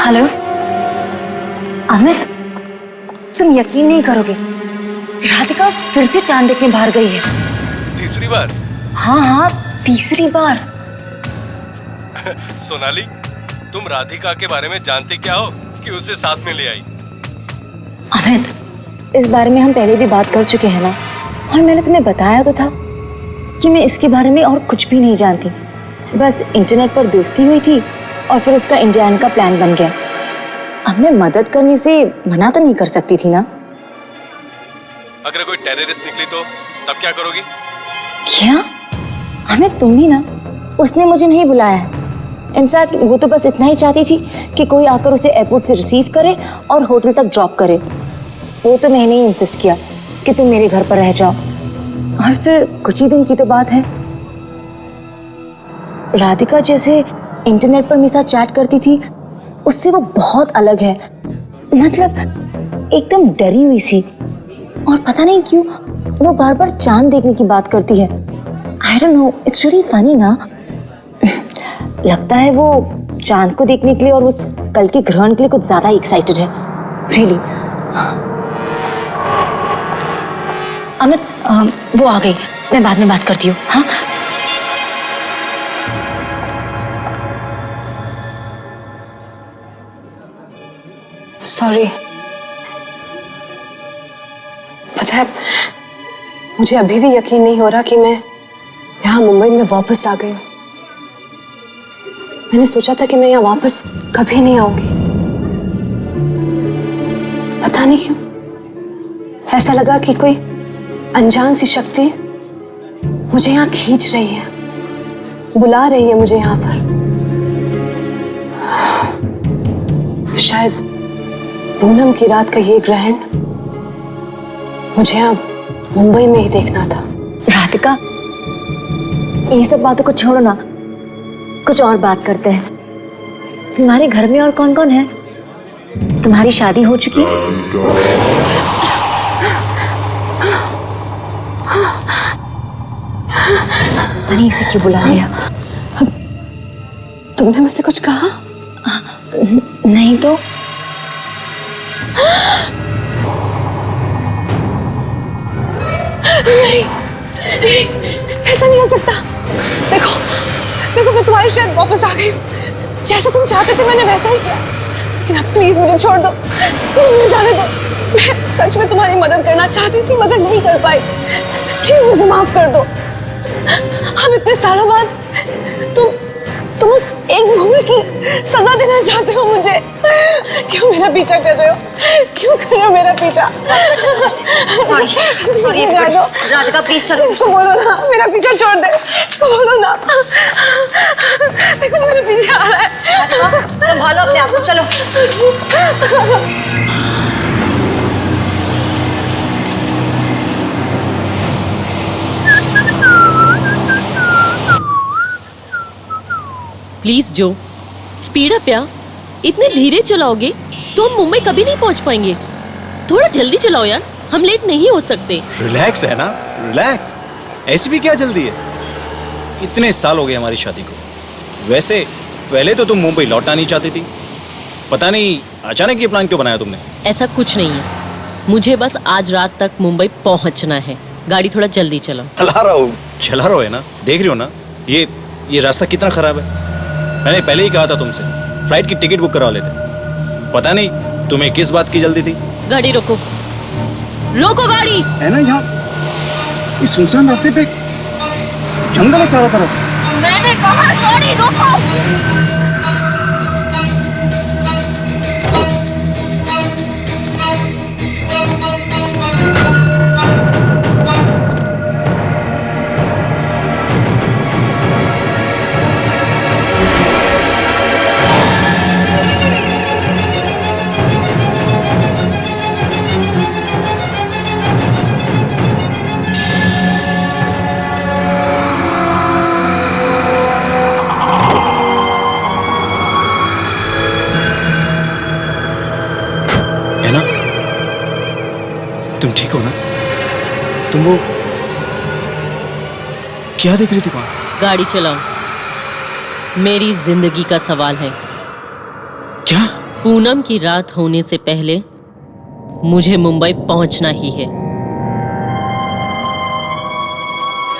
Hello Amit, तुम यकीन नहीं करोगे, राधिका फिर से चांद देखने बाहर गई है। तीसरी बार? हाँ हाँ, तीसरी बार। सोनाली, तुम राधिका के बारे में जानती क्या हो कि उसे साथ में ले आई? अमित, इस बारे में हम पहले भी बात कर चुके हैं ना, और मैंने तुम्हें बताया तो था कि मैं इसके बारे में और कुछ भी नहीं जानती। बस इंटरनेट पर दोस्ती हुई थी और फिर उसका इंडिया आने का प्लान बन गया। अब मैं मदद करने से मना तो नहीं कर सकती थी ना। अगर कोई टेररिस्ट निकली तो तब क्या करोगी? क्या? अमित, तुम भी ना, उसने मुझे नहीं बुलाया है। इनफैक्ट वो तो बस इतना ही चाहती थी कि कोई आकर उसे एयरपोर्ट से रिसीव करे और होटल तक ड्रॉप करे। वो तो मैंने ही इंसिस्ट किया कि तुम मेरे घर पर रह जाओ। और फिर कुछ ही दिन की तो बात है, राधिका जैसे इंटरनेट पर मेरे साथ चैट करती थी, उससे वो बहुत अलग है। मतलब एकदम डरी हुई सी, और पता नहीं क्यों वो बार बार चांद देखने की बात करती है। I don't know, it's really funny ना। लगता है वो चांद को देखने के लिए और उस कल के ग्रहण के लिए कुछ ज्यादा एक्साइटेड है। रियली। अमित, वो आ गई, मैं बाद में बात करती हूँ। हाँ, सॉरी। पता है, मुझे अभी भी यकीन नहीं हो रहा कि मैं यहाँ मुंबई में वापस आ गई हूँ। मैंने सोचा था कि मैं यहाँ वापस कभी नहीं आऊंगी। पता नहीं क्यों ऐसा लगा कि कोई अनजान सी शक्ति मुझे यहाँ खींच रही है, बुला रही है मुझे यहाँ पर। शायद पूनम की रात का ये ग्रहण मुझे यहाँ मुंबई में ही देखना था। राधिका, ये सब बातों को छोड़ो ना, कुछ और बात करते हैं। तुम्हारे घर में और कौन कौन है? तुम्हारी शादी हो चुकी है? पता नहीं इसे क्यों बुला लिया। तुमने मुझसे कुछ कहा? नहीं तो। नहीं, नहीं, ऐसा नहीं हो सकता। देखो, देखो, मैं तुम्हारे शहर वापस आ गई हूँ। जैसा तुम चाहते थे मैंने वैसा ही किया। लेकिन अब प्लीज मुझे छोड़ दो, प्लीज मुझे जाने दो। मैं सच में तुम्हारी मदद करना चाहती थी मगर नहीं कर पाई। प्लीज मुझे माफ कर दो। हम इतने सालों बाद तुम उस एक भूमि की सजा देना चाहते हो मुझे। क्यों मेरा पीछा कर रहे हो? क्यों कर रहे हो मेरा पीछा? सॉरी, सॉरी राधिका, प्लीज चलो। इसको बोलो ना मेरा पीछा छोड़ दे। इसको बोलो ना। देखो मेरे पीछे आ रहा है। संभालो अपने आप को, चलो। प्लीज जो, स्पीड अप यार। इतने धीरे चलाओगे तो हम मुंबई कभी नहीं पहुंच पाएंगे। थोड़ा जल्दी चलाओ यार, हम लेट नहीं हो सकते। रिलैक्स है ना, रिलैक्स। ऐसी भी क्या जल्दी है? इतने साल हो गए हमारी शादी को। वैसे पहले तो तुम मुंबई लौटना नहीं चाहती थी, पता नहीं अचानक ये प्लान क्यों बनाया तुमने? ऐसा कुछ नहीं है, मुझे बस आज रात तक मुंबई पहुंचना है। गाड़ी थोड़ा जल्दी चलाओ। चला रहा है ना, देख रही हो ना ये रास्ता कितना खराब है। मैंने पहले ही कहा था तुमसे फ्लाइट की टिकट बुक करवा लेते। पता नहीं तुम्हें किस बात की जल्दी थी। गाड़ी रोको, रोको गाड़ी। है ना, यहाँ इस सुनसान रास्ते पे जंगल है चारों तरफ। मैंने कहा गाड़ी रोको। तुम ठीक हो ना? तुम वो क्या देख रही थी वहां? गाड़ी चलाओ, मेरी जिंदगी का सवाल है। क्या? पूनम की रात होने से पहले मुझे मुंबई पहुंचना ही है।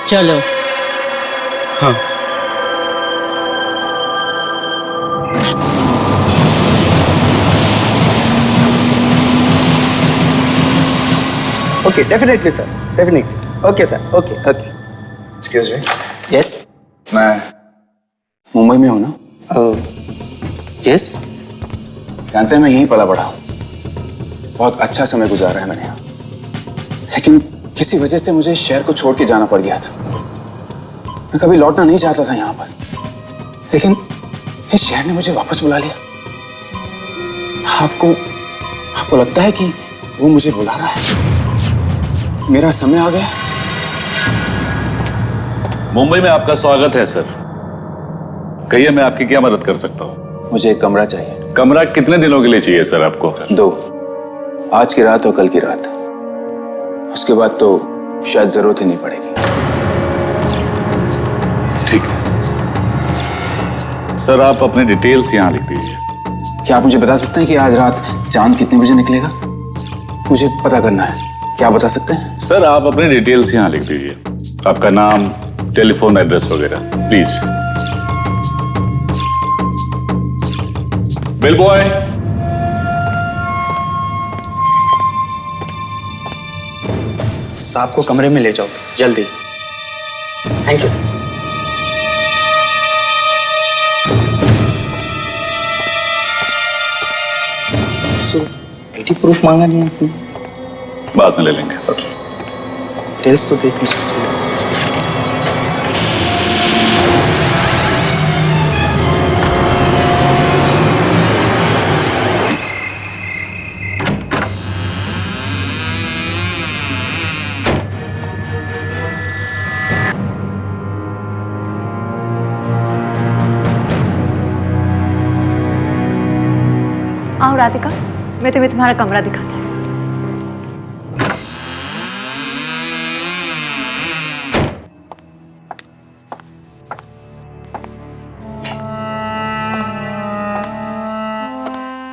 चलो। हाँ। Okay, definitely sir, definitely. Okay sir, okay okay. Excuse me. Yes. मैं मुंबई में हूँ ना? यस। जानते हैं मैं यहीं पला बड़ा हूँ। बहुत अच्छा समय गुजारा है मैंने यहाँ, लेकिन किसी वजह से मुझे शहर को छोड़ के जाना पड़ गया था। मैं कभी लौटना नहीं चाहता था यहाँ पर, लेकिन इस शहर ने मुझे वापस बुला लिया। आपको लगता है कि वो मुझे बुला रहा है? मेरा समय आ गया। मुंबई में आपका स्वागत है सर। कहिए मैं आपकी क्या मदद कर सकता हूँ? मुझे एक कमरा चाहिए। कमरा कितने दिनों के लिए चाहिए सर आपको? 2, आज की रात और कल की रात। उसके बाद तो शायद जरूरत ही नहीं पड़ेगी। ठीक है सर, आप अपने डिटेल्स यहाँ लिख दीजिए। क्या आप मुझे बता सकते हैं कि आज रात चांद कितने बजे निकलेगा? मुझे पता करना है। क्या बता सकते हैं? सर आप अपने डिटेल्स यहाँ लिख दीजिए, आपका नाम, टेलीफोन एड्रेस वगैरह, प्लीज। Bill boy. साहब को कमरे में ले जाओ जल्दी। Thank you sir. ID proof मांगा नहीं आपने? बाद में ले लेंगे। ओके, डिटेल्स तो देख लीजिए। आओ राधिका, मैं तुम्हें तुम्हारा कमरा दिखाती हूँ।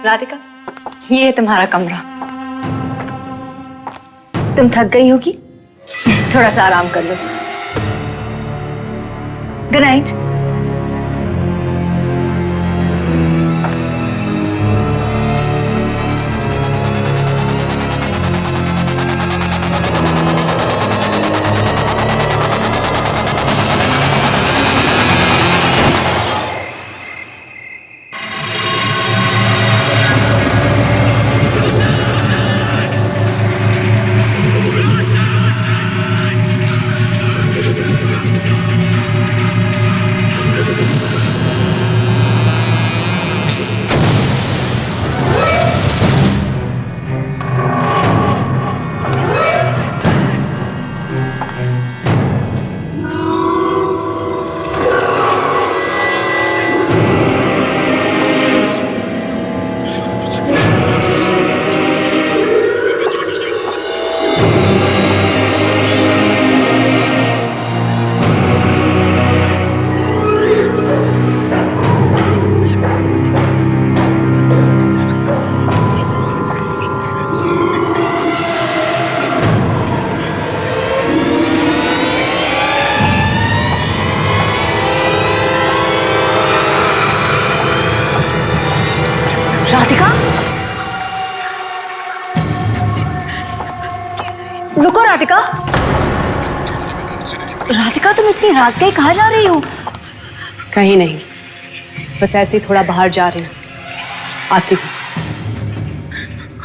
राधिका, ये है तुम्हारा कमरा। तुम थक गई होगी, थोड़ा सा आराम कर लो। Good night. राधिका, रुको राधिका। राधिका, तुम इतनी रात गई, कहाँ जा रही हो? कहीं नहीं, बस ऐसे ही थोड़ा बाहर जा रही हूँ। आती हूँ।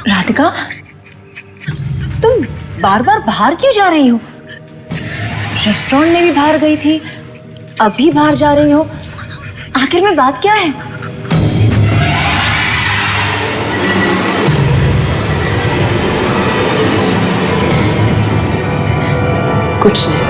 राधिका, तुम बार बार बाहर क्यों जा रही हो? रेस्टोरेंट में भी बाहर गई थी, अभी बाहर जा रही हो। आखिर में बात क्या है? कुछ नहीं।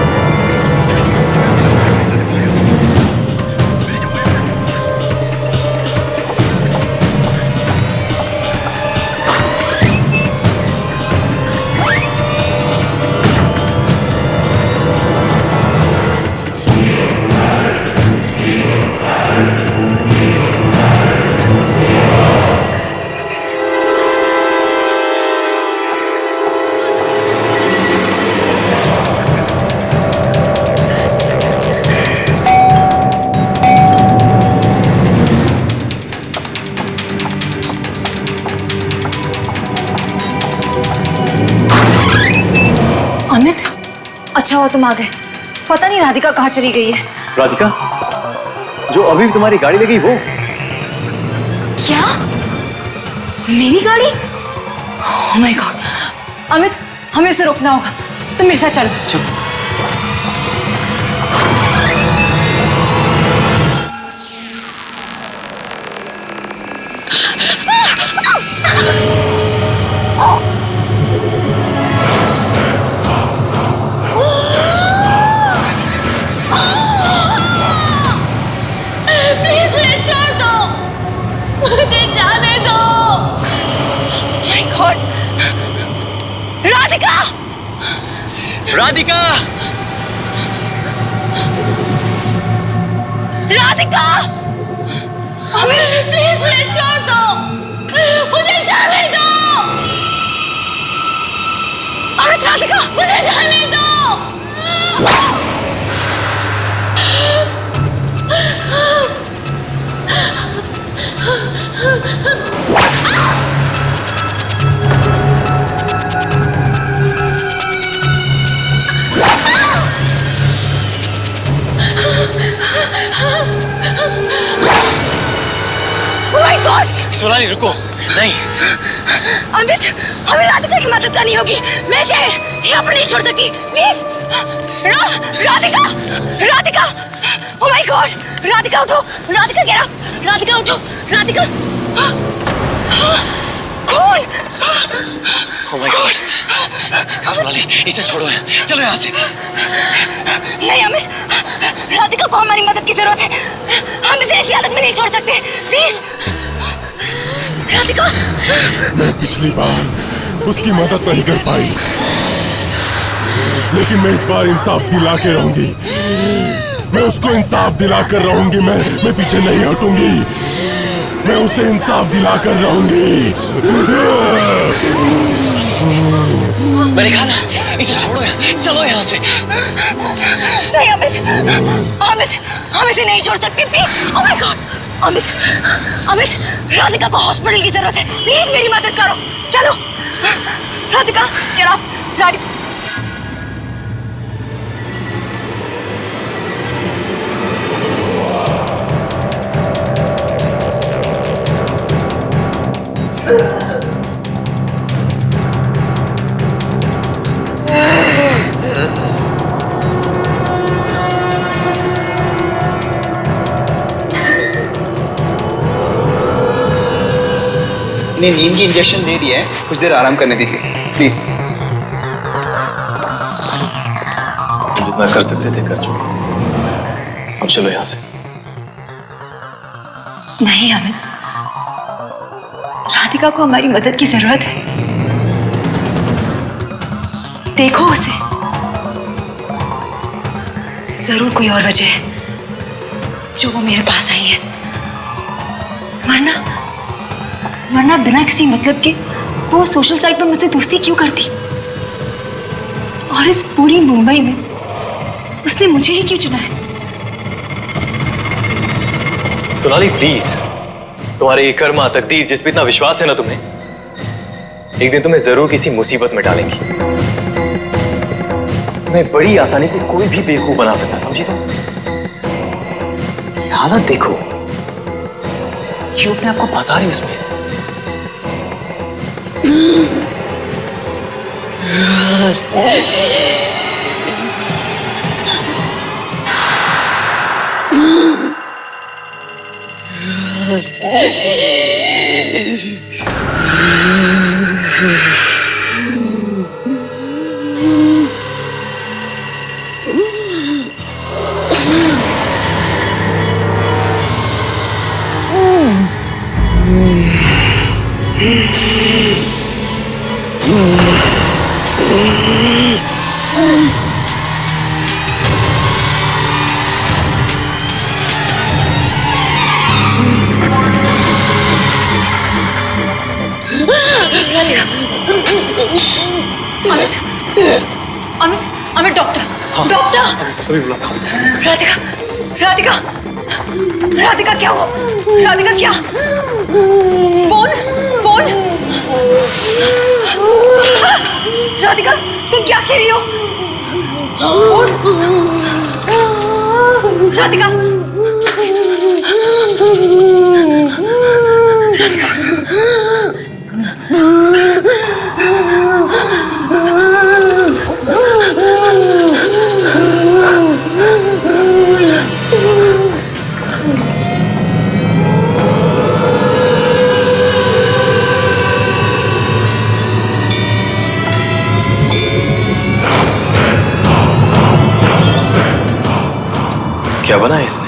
अच्छा हुआ तुम आ गए। पता नहीं राधिका कहाँ चली गई है। राधिका, जो अभी तुम्हारी गाड़ी लगी वो? क्या? मेरी गाड़ी? Oh my God. अमित, हमें उसे रोकना होगा। तुम मेरे साथ चलो। प्लीज मुझे छोड़ दो, मुझे जाने दो। My God, Radhika! Radhika! Radhika! Amit, please मुझे छोड़ दो, मुझे जाने दो। अमित, राधिका, मुझे जाने दो। My God! सोनाली रुको, नहीं। अमित, हमें राधिका की मदद करनी होगी। मैं इसे यहाँ पर नहीं छोड़ सकती। Please, Radhika, Radhika! Oh my God! Radhika उठो, राधिका get up, राधिका उठो, राधिका! कौन? Oh my God! सोनाली, इसे छोड़ो, चलो यहाँ से। नहीं अमित, राधिका को हमारी मदद की जरूरत है। हम इसे ऐसी हालत में नहीं छोड़ सकते। प्लीज, राधिका। मैं पिछली बार उसकी मदद नहीं कर पाई, लेकिन मैं इस बार इंसाफ दिला के रहूंगी। मैं उसको इंसाफ दिला कर रहूंगी। मैं पीछे नहीं हटूंगी। मैं उसे इंसाफ दिला कर रहूंगी। मैंने कहा ना, इसे छोड़ो, चलो यहाँ से। नहीं अमित, अमित, हम इसे नहीं छोड़ सकते। Please, oh my God, Amit, Amit, Radhika को हॉस्पिटल की जरूरत है। प्लीज मेरी मदद करो, चलो। Radhika, get up, Radhika. इन्हें नींद की इंजेक्शन दे दिया है, कुछ देर आराम करने दीजिए प्लीज। जितना कर सकते थे कर चुके, अब चलो यहाँ से। नहीं अमित, राधिका को हमारी मदद की जरूरत है। देखो उसे, जरूर कोई और वजह है जो वो मेरे पास आई है। वरना बिना किसी मतलब के वो सोशल साइट पर मुझसे दोस्ती क्यों करती? और इस पूरी मुंबई में उसने मुझे ही क्यों चुना है? सोनाली प्लीज, तुम्हारे ये कर्मा तकदीर जिस पे इतना विश्वास है ना तुम्हें, एक दिन तुम्हें जरूर किसी मुसीबत में डालेंगी। तुम्हें बड़ी आसानी से कोई भी बेवकूफ बना सकता, समझी तुम? उसकी हालत देखो, क्यों अपने आपको फंसा रही उसमें। Amit, Amit, doctor, doctor. सभी बुलाता हूँ। राधिका, राधिका, राधिका क्या हुआ? राधिका क्या? Phone, phone. राधिका, तुम क्या कह रही हो? राधिका, क्या बना है इसने?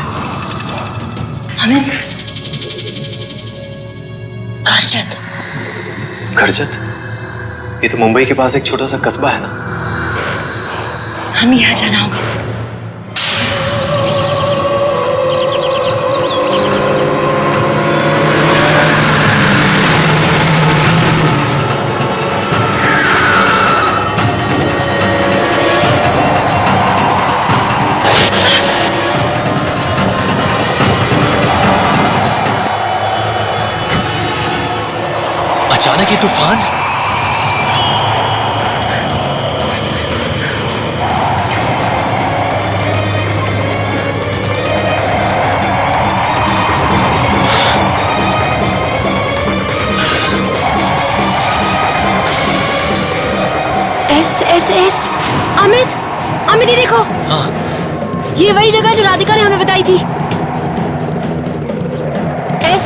अमित, करजत। करजत? ये तो मुंबई के पास एक छोटा सा कस्बा है ना। हमें यहाँ जाना होगा। अचानक ये तूफान। एस अमित, अमित ये देखो। हाँ। ये वही जगह जो राधिका ने हमें बताई थी। एस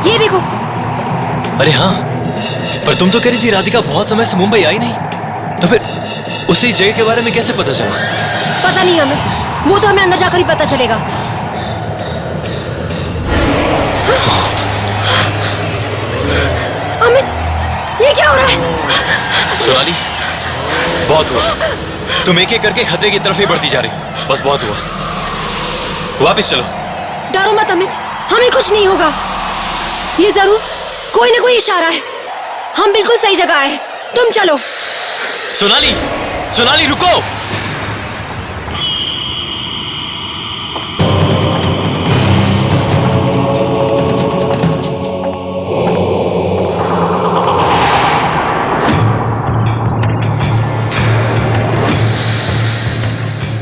ये देखो। अरे हाँ, पर तुम तो कह रही थी राधिका बहुत समय से मुंबई आई नहीं, तो फिर उसी जगह के बारे में कैसे पता चला? पता नहीं अमित, वो तो हमें अंदर जाकर ही पता चलेगा। अमित, ये क्या हो रहा है? सोनाली, बहुत हुआ। तुम एक एक करके खतरे की तरफ ही बढ़ती जा रही हो। बस बहुत हुआ, वापस चलो। डरो मत अमित, हमें कुछ नहीं होगा। ये जरूर कोई ना कोई इशारा है। हम बिल्कुल सही जगह आए, तुम चलो। सोनाली, सोनाली रुको।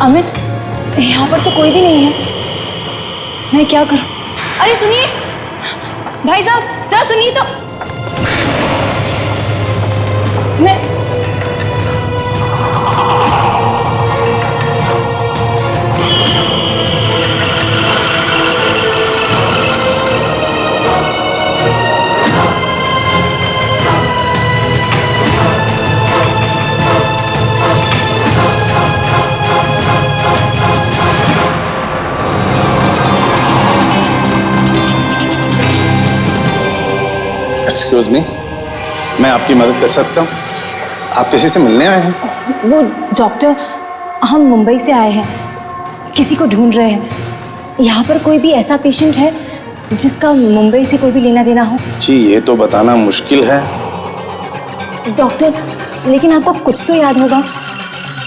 अमित, यहाँ पर तो कोई भी नहीं है। मैं क्या करूं? अरे सुनिए भाई साहब, जरा सुनिए तो। मैं एक्सक्यूज मी, मैं आपकी मदद कर सकता हूँ? आप किसी से मिलने आए हैं? वो डॉक्टर, हम मुंबई से आए हैं, किसी को ढूंढ रहे हैं। यहाँ पर कोई भी ऐसा पेशेंट है जिसका मुंबई से कोई भी लेना देना हो? जी, ये तो बताना मुश्किल है। डॉक्टर, लेकिन आपको कुछ तो याद होगा।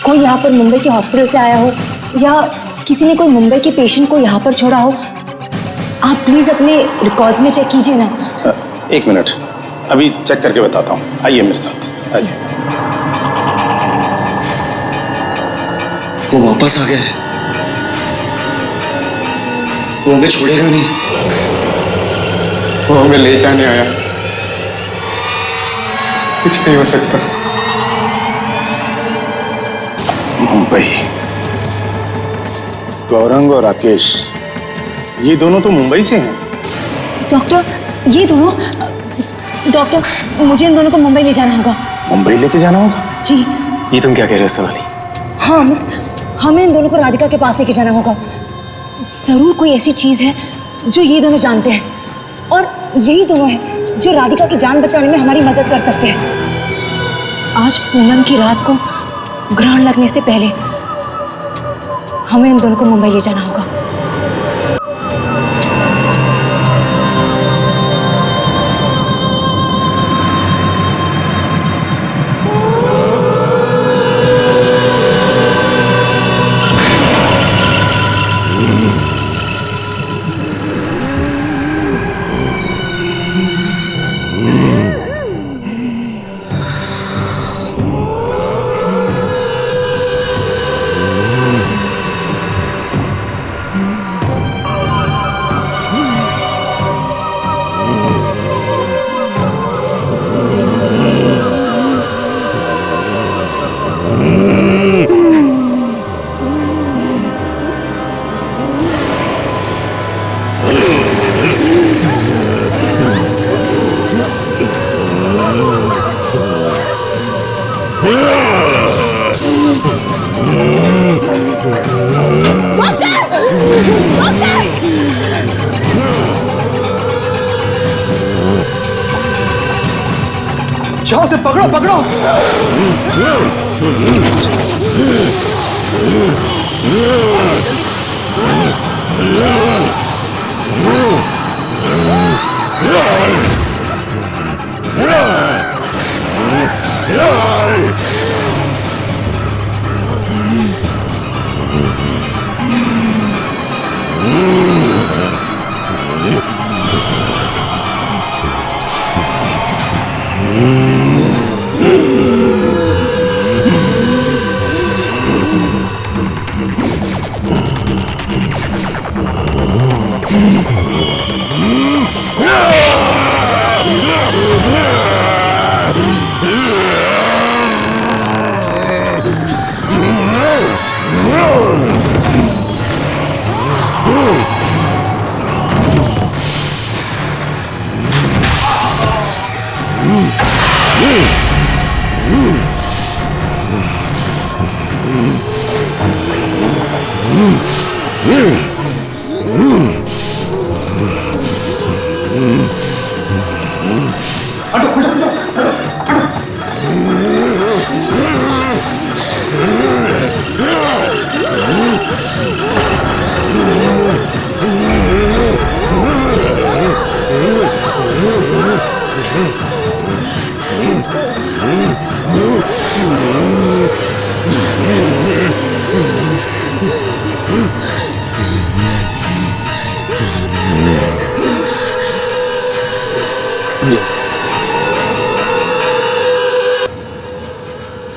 कोई यहाँ पर मुंबई के हॉस्पिटल से आया हो या किसी ने कोई मुंबई के पेशेंट को यहाँ पर छोड़ा हो। आप प्लीज अपने रिकॉर्ड्स में चेक कीजिए ना। एक मिनट, अभी चेक करके बताता हूँ। आइए मेरे साथ, आइए। वो वापस आ गया है। वो हमें छोड़ेगा नहीं। वो हमें ले जाने आया। कुछ नहीं हो सकता। मुंबई, गौरंग और राकेश, ये दोनों तो मुंबई से हैं। डॉक्टर, ये दोनों, डॉक्टर मुझे इन दोनों को मुंबई ले जाना होगा। मुंबई लेके जाना होगा? जी ये तुम क्या कह रहे हो सोनाली? हाँ, हमें इन दोनों को राधिका के पास लेके जाना होगा। जरूर कोई ऐसी चीज है जो ये दोनों जानते हैं, और यही दोनों हैं जो राधिका की जान बचाने में हमारी मदद कर सकते हैं। आज पूनम की रात को ग्रहण लगने से पहले हमें इन दोनों को मुंबई ले जाना होगा। उसे पकड़ो पकड़ो।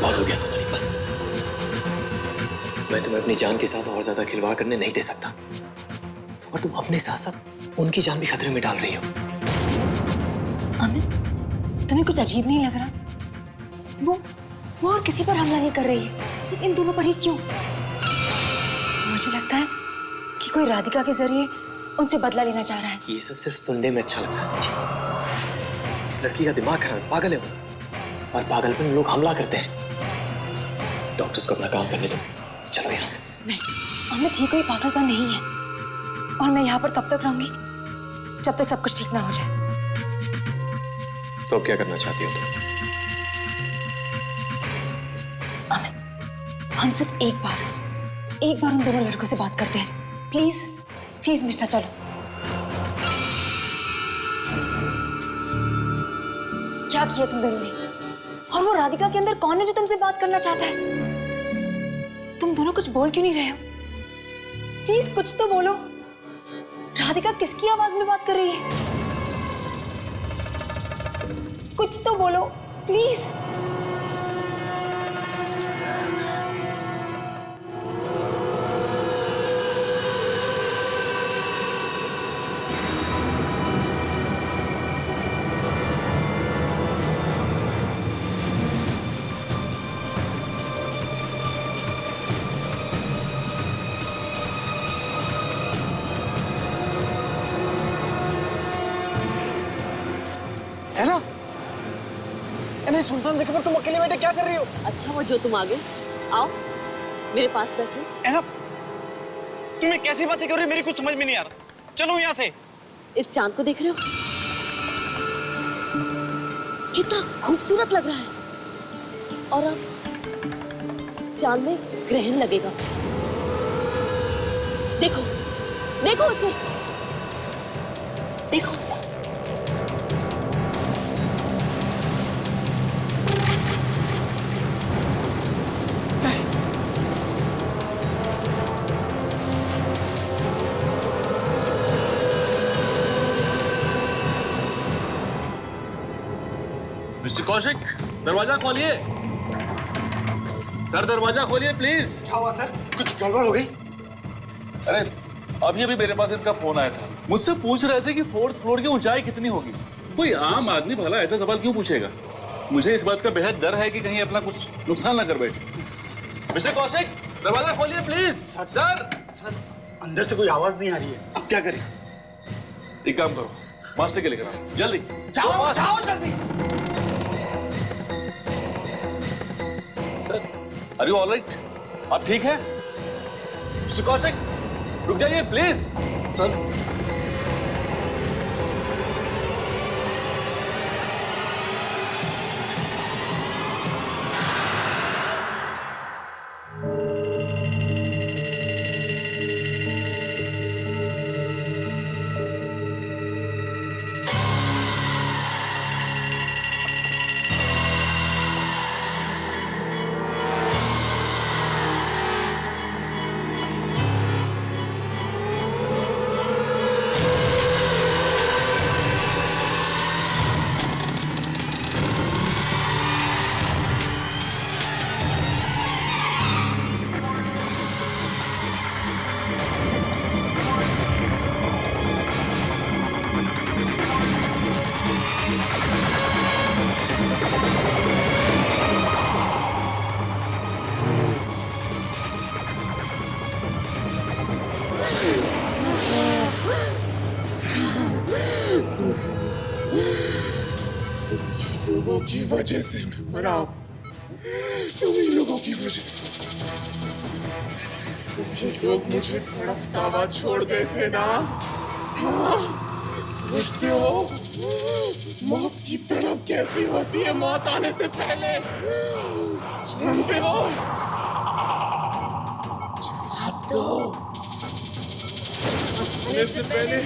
बहुत हो गया सोनाली, बस। मैं तुम्हें अपनी जान के साथ और ज्यादा खिलवाड़ करने नहीं दे सकता, और तुम अपने साथ साथ उनकी जान भी खतरे में डाल रही हो। अमित, तुम्हें कुछ अजीब नहीं लग रहा? वो और किसी पर हमला नहीं कर रही है, सिर्फ इन दोनों पर ही क्यों? मुझे लगता है कि कोई राधिका के जरिए उनसे बदला लेना चाह रहा है। ये सब सिर्फ सुनने में अच्छा लगता है, समझे? इस लड़की का दिमाग खराब है, पागल है वो, और पागलपन में लोग हमला करते हैं। डॉक्टर्स को अपना काम करने दो, चलो यहाँ से। नहीं अमित, ये कोई पागलपन नहीं है, और मैं यहाँ पर तब तक रहूंगी जब तक सब कुछ ठीक ना हो जाए। तो अब क्या करना चाहती हो तुम? अमित, हम सिर्फ एक बार उन दोनों लड़कों से बात करते हैं। प्लीज प्लीज मेरे साथ चलो। क्या किया तुम दोनों ने? और वो राधिका के अंदर कौन है जो तुमसे बात करना चाहता है? तुम दोनों कुछ बोल क्यों नहीं रहे हो? प्लीज कुछ तो बोलो। राधिका किसकी आवाज में बात कर रही है? कुछ तो बोलो प्लीज। है ना? नहीं, सुनसान जगह पर तुम अकेले बैठे क्या कर रही हो? अच्छा वो जो तुम आ गए, आओ मेरे पास बैठो। है ना? तुम्हें कैसी बातें कर रही हो, मेरी कुछ समझ में नहीं आ रहा। चलो यहाँ से। इस चांद को देख रहे हो? कितना खूबसूरत लग रहा है, और अब चांद में ग्रहण लगेगा। देखो देखो उसे, देखो उसे। मिस्टर कौशिक, दरवाजा खोलिए। सर दरवाजा खोलिए प्लीज। क्या हुआ सर? कुछ गड़बड़ हो गई? अरे अभी अभी मेरे पास इनका फोन आया था, मुझसे पूछ रहे थे कि 4th फ्लोर की ऊंचाई कितनी होगी। कोई आम आदमी भला ऐसा सवाल क्यों पूछेगा? मुझे इस बात का बेहद डर है कि कहीं अपना कुछ नुकसान ना कर बैठे। मिस्टर कौशिक, दरवाजा खोलिए प्लीज। सर अंदर से कोई आवाज नहीं आ रही है, अब क्या करें? एक काम करो, मास्टर के लेकर आओ जल्दी। जाओ जाओ जल्दी। Sir are you alright? आप ठीक है? मिस्टर कौशिक रुक जाइए प्लीज। सर लोगों की वजह से मैं मरा हूं, तुम ही लोगों की वजह से। तुम ही लोग मुझे तड़पता हुआ छोड़ गए थे ना। हाँ, समझते हो मौत की तड़प कैसी होती है मौत आने से पहले? जानते हो? जवाब दो। आने से पहले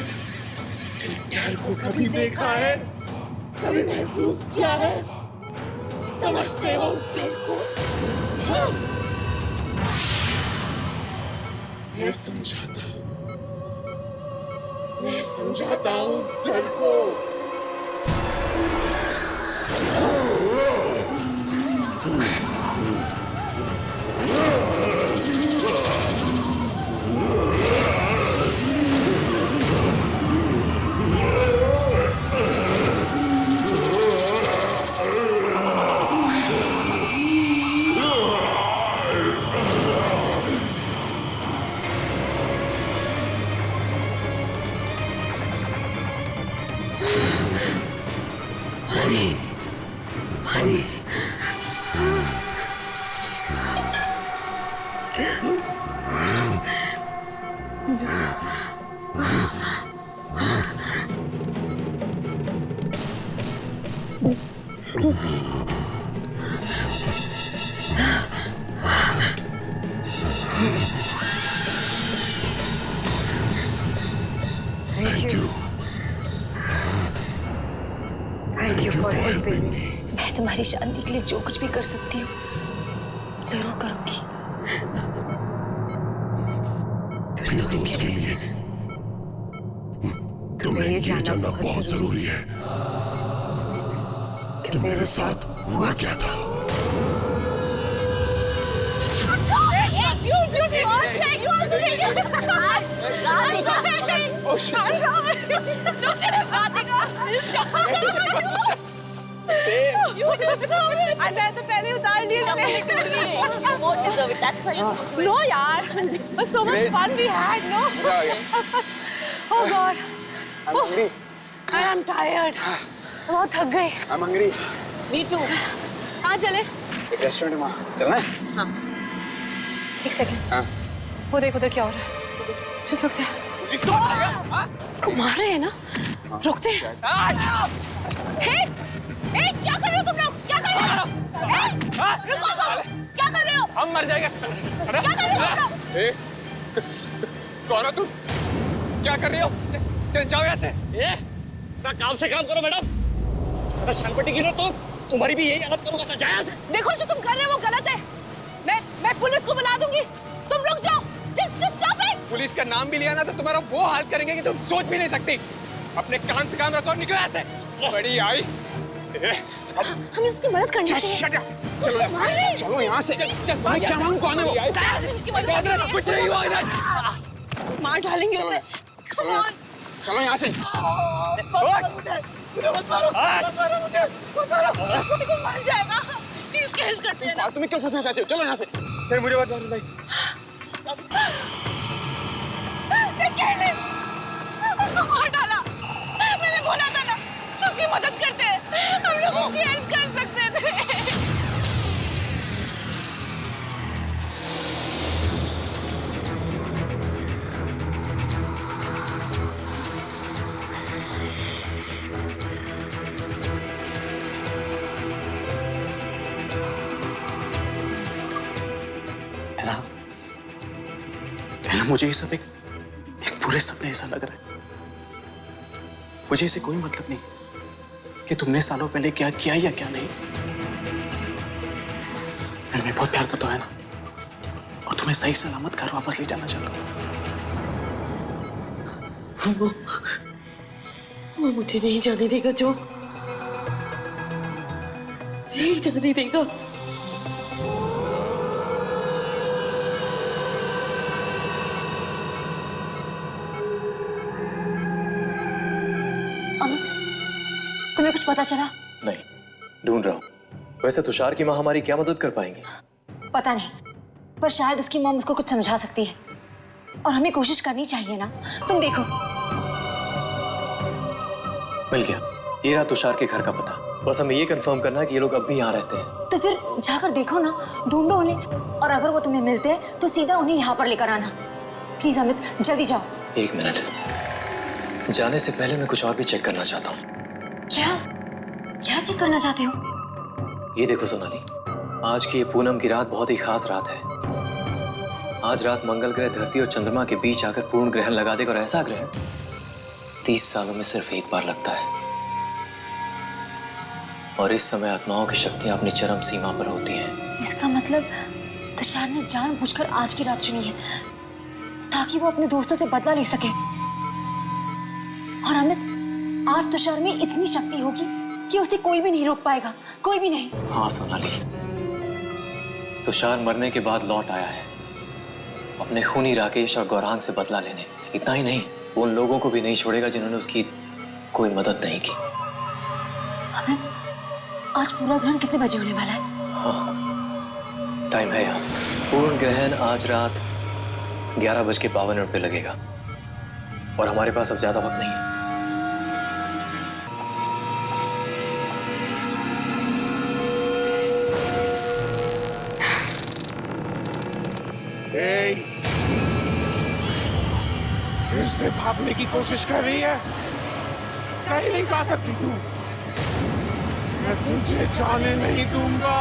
उसके डर को कभी देखा है, कभी महसूस किया है? समझते हो उस डर को? हाँ? मैं समझाता हूं उस डर को। Thank you for helping me. मैं तुम्हारी शांति के लिए जो कुछ भी कर सकती हूँ जरूर करूंगी। उसके लिए तुम्हें ये जानना बहुत जरूरी है कि मेरे साथ हुआ क्या था। मैं तो पहले उतार लिया। नो यार, but so much fun we had, no? Oh God, I am tired. बहुत थक गई। I'm hungry. Me too. कहाँ चले? एक रेस्टोरेंट में चलना है? हाँ। एक सेकंड। हाँ। वो देख उधर क्या हो रहा है? Just रुकते हैं। इसको मार रहे हैं ना? रुकते हैं। हे, क्या कर रहे हो तुम लोग? क्या कर रहे हो? रुको तुम! क्या कर रहे हो? हम मर जाएंगे। क्या कर रहे हो तुम लोग? कौन हो तुम? क्या कर रहे हो? चल जाओ यहाँ से। काम से काम करो मैडम। सारा शानपट्टी गिरो तो तुम्हारी भी यही हालत करूंगा। जाए यहाँ से। देखो जो तुम कर रहे हो वो गलत है। मैं पुलिस को बुला दूंगी। तुम रुक जाओ। Just stop it. पुलिस का नाम भी लिया ना तो तुम्हारा वो हाल करेंगे कि तुम सोच भी नहीं सकती। अपने कान से काम रखो और निकलो यहाँ से। बड़ी आई। हमें उसकी मदद करनी चाहिए। चलो यहाँ से। तुम्हें क्या मालूम कौन है वो? उसकी मदद करनी चाहिए। कुछ नहीं हुआ इधर। मार डालेंगे उसे। चलो यहाँ से। मर जाएगा। प्लीज उसकी हेल्प करते हैं ना। फालतू में क्यों फंसना चाहते हो? चलो यहाँ से। नहीं मुझे बात मारो भाई। उसको मार डाला। मैंने बोला था ना उसकी मदद करते हैं। हम लोग उसकी हेल्प कर सकते थे। है ना मुझे ये सब एक पूरे सपने ऐसा लग रहा है। मुझे इससे कोई मतलब नहीं कि तुमने सालों पहले क्या किया या क्या नहीं। मैं तुम्हें बहुत प्यार करता हूं ना, और तुम्हें सही सलामत घर वापस ले जाना चाहता हूं। वो मुझे नहीं जाने देगा जो, नहीं जाने देगा। तुम्हें कुछ पता चला? नहीं, ढूंढ रहा हूं। वैसे तुषार की माँ हमारी क्या मदद कर पाएंगी? पता नहीं, पर शायद उसकी मॉम उसको कुछ समझा सकती है और हमें कोशिश करनी चाहिए ना। तुम देखो। मिल गया, ये रहा तुषार के घर का पता। बस हमें ये कंफर्म करना है कि ये लोग अब भी यहाँ रहते हैं। तो फिर जाकर देखो ना, ढूंढो उन्हें, और अगर वो तुम्हें मिलते हैं तो सीधा उन्हें यहाँ पर लेकर आना। प्लीज अमित, जल्दी जाओ। 1 मिनट, जाने से पहले मैं कुछ और भी चेक करना चाहता हूँ। क्या क्या चेक करना चाहते हो? ये देखो सोनाली, आज की ये पूनम की रात बहुत ही खास रात है। आज रात मंगल ग्रह धरती और चंद्रमा के बीच आकर पूर्ण ग्रहण लगा देगा, और ऐसा ग्रहण 30 सालों में सिर्फ एक बार लगता है। और इस समय आत्माओं की शक्तियां अपनी चरम सीमा पर होती हैं। इसका मतलब तुषार ने जानबूझकर आज की रात चुनी है ताकि वो अपने दोस्तों से बदला ले सके। और अमित, आज तुषार में इतनी शक्ति होगी कि उसे कोई भी नहीं रोक पाएगा, कोई भी नहीं। हाँ सोनाली, तुषार मरने के बाद लौट आया है अपने खूनी राकेश और गौरांग से बदला लेने। इतना ही नहीं, वो उन लोगों को भी नहीं छोड़ेगा जिन्होंने उसकी कोई मदद नहीं की। अमित, आज पूरा ग्रहण कितने बजे होने वाला है? हाँ, टाइम है यार। पूर्ण ग्रहण आज रात 11:52 पे लगेगा, और हमारे पास अब ज्यादा वक्त नहीं है। फिर से भागने की कोशिश कर रही है। कहीं नहीं पा सकती तू। मैं तुझे जाने नहीं दूंगा।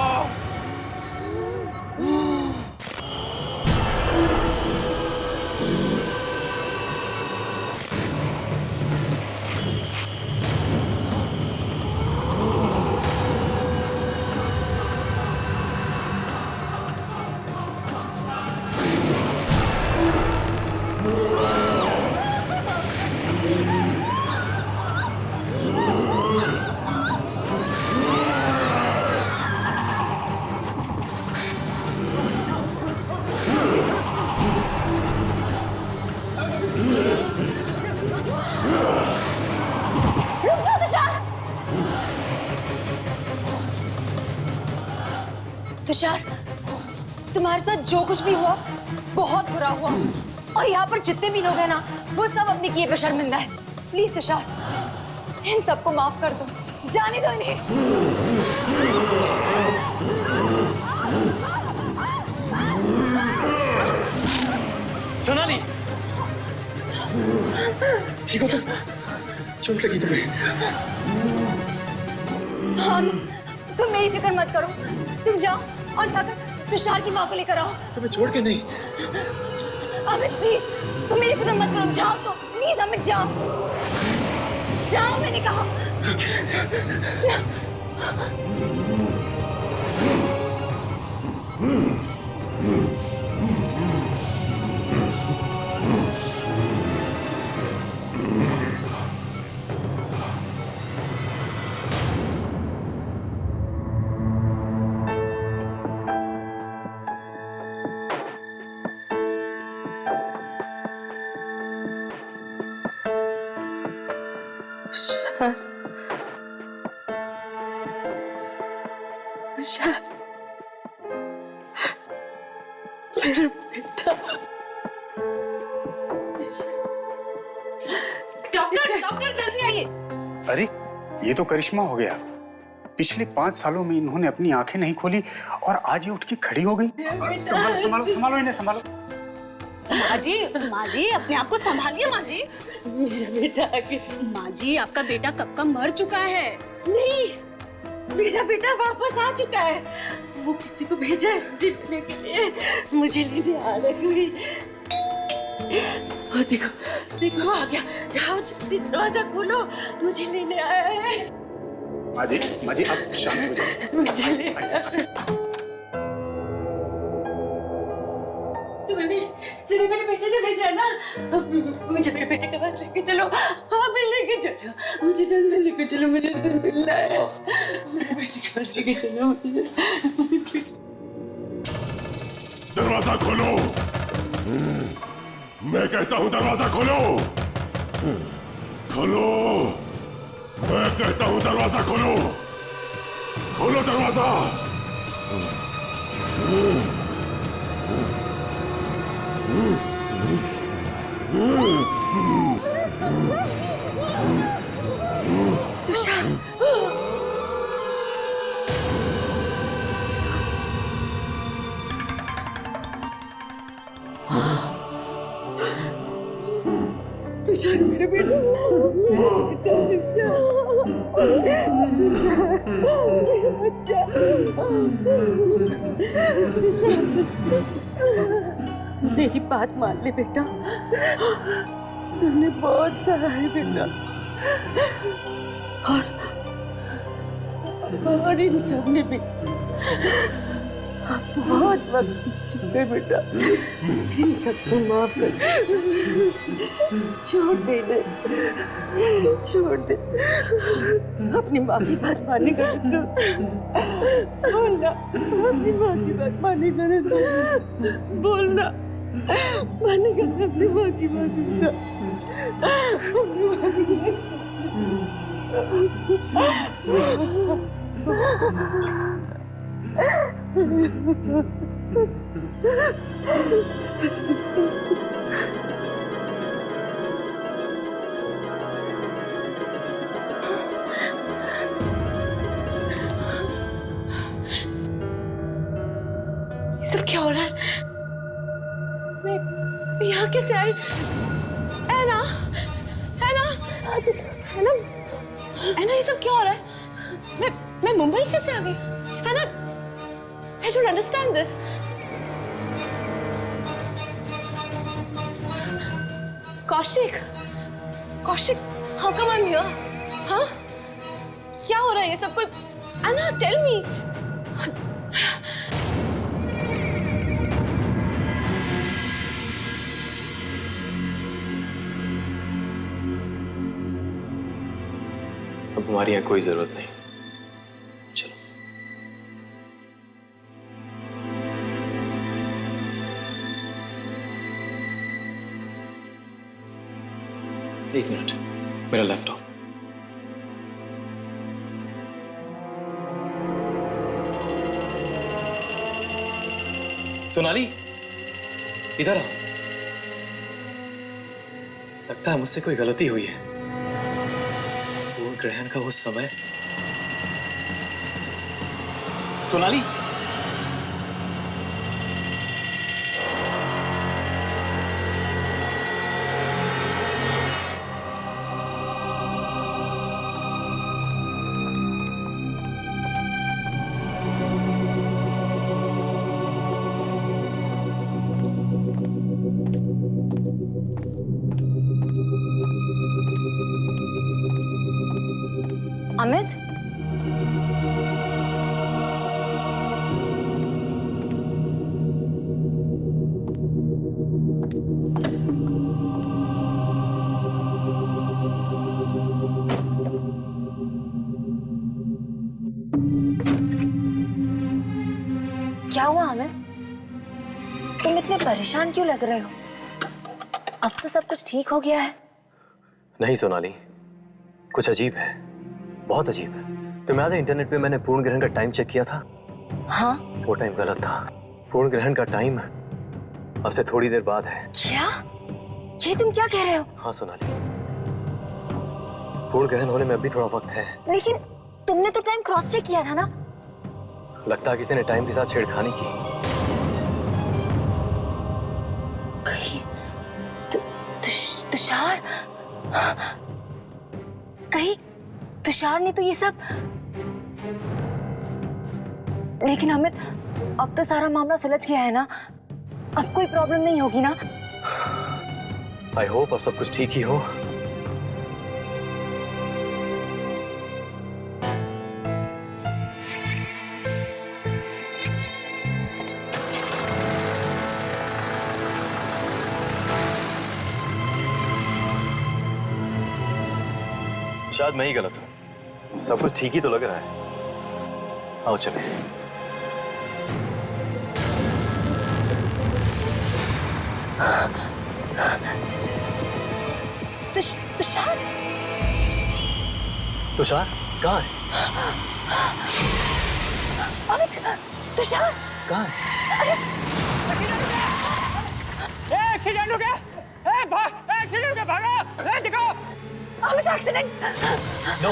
तुषार, तुम्हारे साथ जो कुछ भी हुआ बहुत बुरा हुआ, और यहाँ पर जितने भी लोग हैं ना, वो सब अपने किए पे शर्मिंदा है। प्लीज तुषार, इन सबको माफ कर दो, जाने दो इन्हें। सोनाली, ठीक हो तुम? चोट लगी तुम्हें? हाँ, तुम मेरी फिक्र मत करो, तुम जाओ और जाकर तुषार की माँ को लेकर आओ। तुम्हें छोड़ के नहीं। अमित प्लीज, तुम मेरी फिक्र मत करो, जाओ तो प्लीज अमित, जाओ जाओ, मैंने कहा। मेरा बेटा। डॉक्टर जल्दी आइए। अरे ये तो करिश्मा हो गया। पिछले 5 सालों में इन्होंने अपनी आंखें नहीं खोली और आज ये उठ के खड़ी हो गई। संभालो संभालो संभालो इन्हें, संभालो। माँ जी अपने आप को संभालिए माँ जी। मेरा बेटा माँ जी, आपका बेटा कब का मर चुका है। नहीं, मेरा बेटा वापस आ चुका है। वो किसी को भेजा है लेने के लिए, मुझे लेने आ रही। देखो देखो आ गया, जाओ जल्दी दरवाजा खोलो, मुझे लेने आया है। माँ जी आप शांत हो जाओ। मुझे लेने तुम्हें मेरे बेटे ने भेजा है ना, मुझे मेरे बेटे के पास लेके चलो। हाँ मैं लेके चलो, मुझे जल्दी लेके चलो, मुझे उससे मिलना है। मेरे बेटे के पास लेके चलो मुझे। दरवाजा खोलो, मैं कहता हूँ दरवाजा खोलो, खोलो, मैं कहता हूँ दरवाजा खोलो, खोलो दरवाजा। तुषार, तुषार मेरे बेटा, मेरी बात मान ले बेटा, तुमने बहुत सहा है बेटा, और इन सब ने भी आप बहुत वक्त बीत चुके बेटा, इन सबको माफ कर, छोड़ दे, अपनी माँ की बात मानेगा तो बोलना, अपनी माँ की बात मानेगा ना तो बोलना, मानेगा अपनी माँ की बात, ये सब क्या हो रहा है? मैं यहाँ कैसे आई? ऐना, ये सब क्या हो रहा है? मैं मुंबई कैसे आ गई? ऐना, I don't understand this. Kaushik, how come I'm here? हाँ? क्या हो रहा है ये सब? कोई Anna, tell me. अब हमारी यहाँ कोई जरूरत नहीं, चलो। एक मिनट, मेरा लैपटॉप। सोनाली, इधर आओ। लगता है मुझसे कोई गलती हुई है। पूर्ण ग्रहण का वो समय। सोनाली, अमित, क्या हुआ अमित? तुम इतने परेशान क्यों लग रहे हो? अब तो सब कुछ ठीक हो गया है। नहीं सोनाली, कुछ अजीब है, बहुत अजीब है। तुम्हें याद है इंटरनेट पे मैंने पूर्ण ग्रहण का टाइम चेक किया था? हाँ? वो टाइम गलत था। पूर्ण ग्रहण का टाइम अब से थोड़ी देर बाद है। क्या? ये तुम क्या कह रहे हो? हाँ सोनाली, पूर्ण ग्रहण होने में अभी थोड़ा वक्त है। लेकिन तुमने तो टाइम क्रॉस चेक किया था ना? लगता है किसी ने टाइम के साथ छेड़खानी की। तुषार, कहीं तुषार ने तो ये सब। लेकिन अमित, अब तो सारा मामला सुलझ गया है ना? अब कोई प्रॉब्लम नहीं होगी ना? आई होप अब सब कुछ ठीक ही हो। शायद मैं ही गलत हूँ, सब कुछ ठीक ही तो लग रहा है। आओ चले। तुषार? तुषार कहाँ है? अमित, तुषार कहाँ है? एक्सीडेंट हो गया! एक्सीडेंट हो गया, भागो! दिखाओ! अमित, एक्सीडेंट! नो।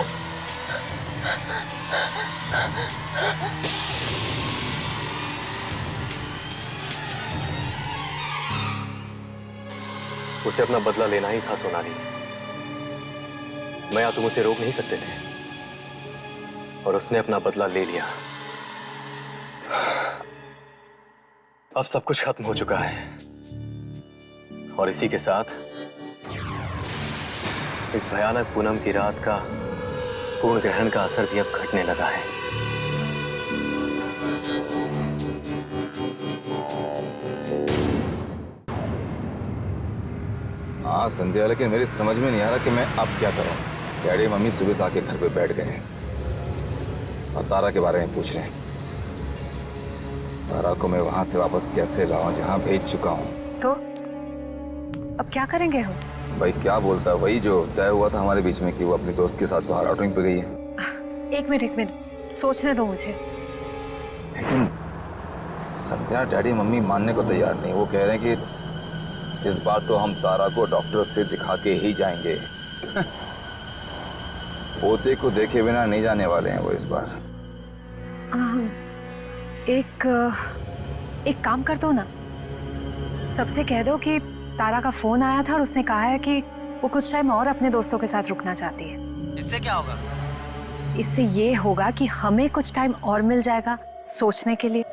उसे अपना बदला लेना ही था सोनाली। मैं या तुम उसे रोक नहीं सकते थे, और उसने अपना बदला ले लिया। अब सब कुछ खत्म हो चुका है, और इसी के साथ इस भयानक पूनम की रात का पूर्ण ग्रहण का असर भी अब घटने लगा है। हाँ संध्या, लेकिन मेरी समझ में नहीं आ रहा कि मैं अब क्या करूं। डैडी मम्मी सुबह से आके घर पे बैठ गए हैं और तारा के बारे में पूछ रहे हैं। तारा को मैं वहां से वापस कैसे लाऊं जहां भेज चुका हूं। तो अब क्या करेंगे हम? भाई क्या बोलता है, वही जो तय हुआ था हमारे बीच में कि वो अपने दोस्त के साथ बाहर आउटिंग पे गई है। एक मिनट सोचने दो मुझे। लेकिन संध्या, डैडी मम्मी मानने को तैयार नहीं। वो कह रहे हैं कि इस बार तो हम तारा को डॉक्टर से दिखा के ही जाएंगे। पोते को देखे बिना नहीं जाने वाले हैं वो इस बार। एक काम कर दो ना, सबसे कह दो कि तारा का फोन आया था और उसने कहा है कि वो कुछ टाइम और अपने दोस्तों के साथ रुकना चाहती है। इससे क्या होगा? इससे ये होगा कि हमें कुछ टाइम और मिल जाएगा सोचने के लिए।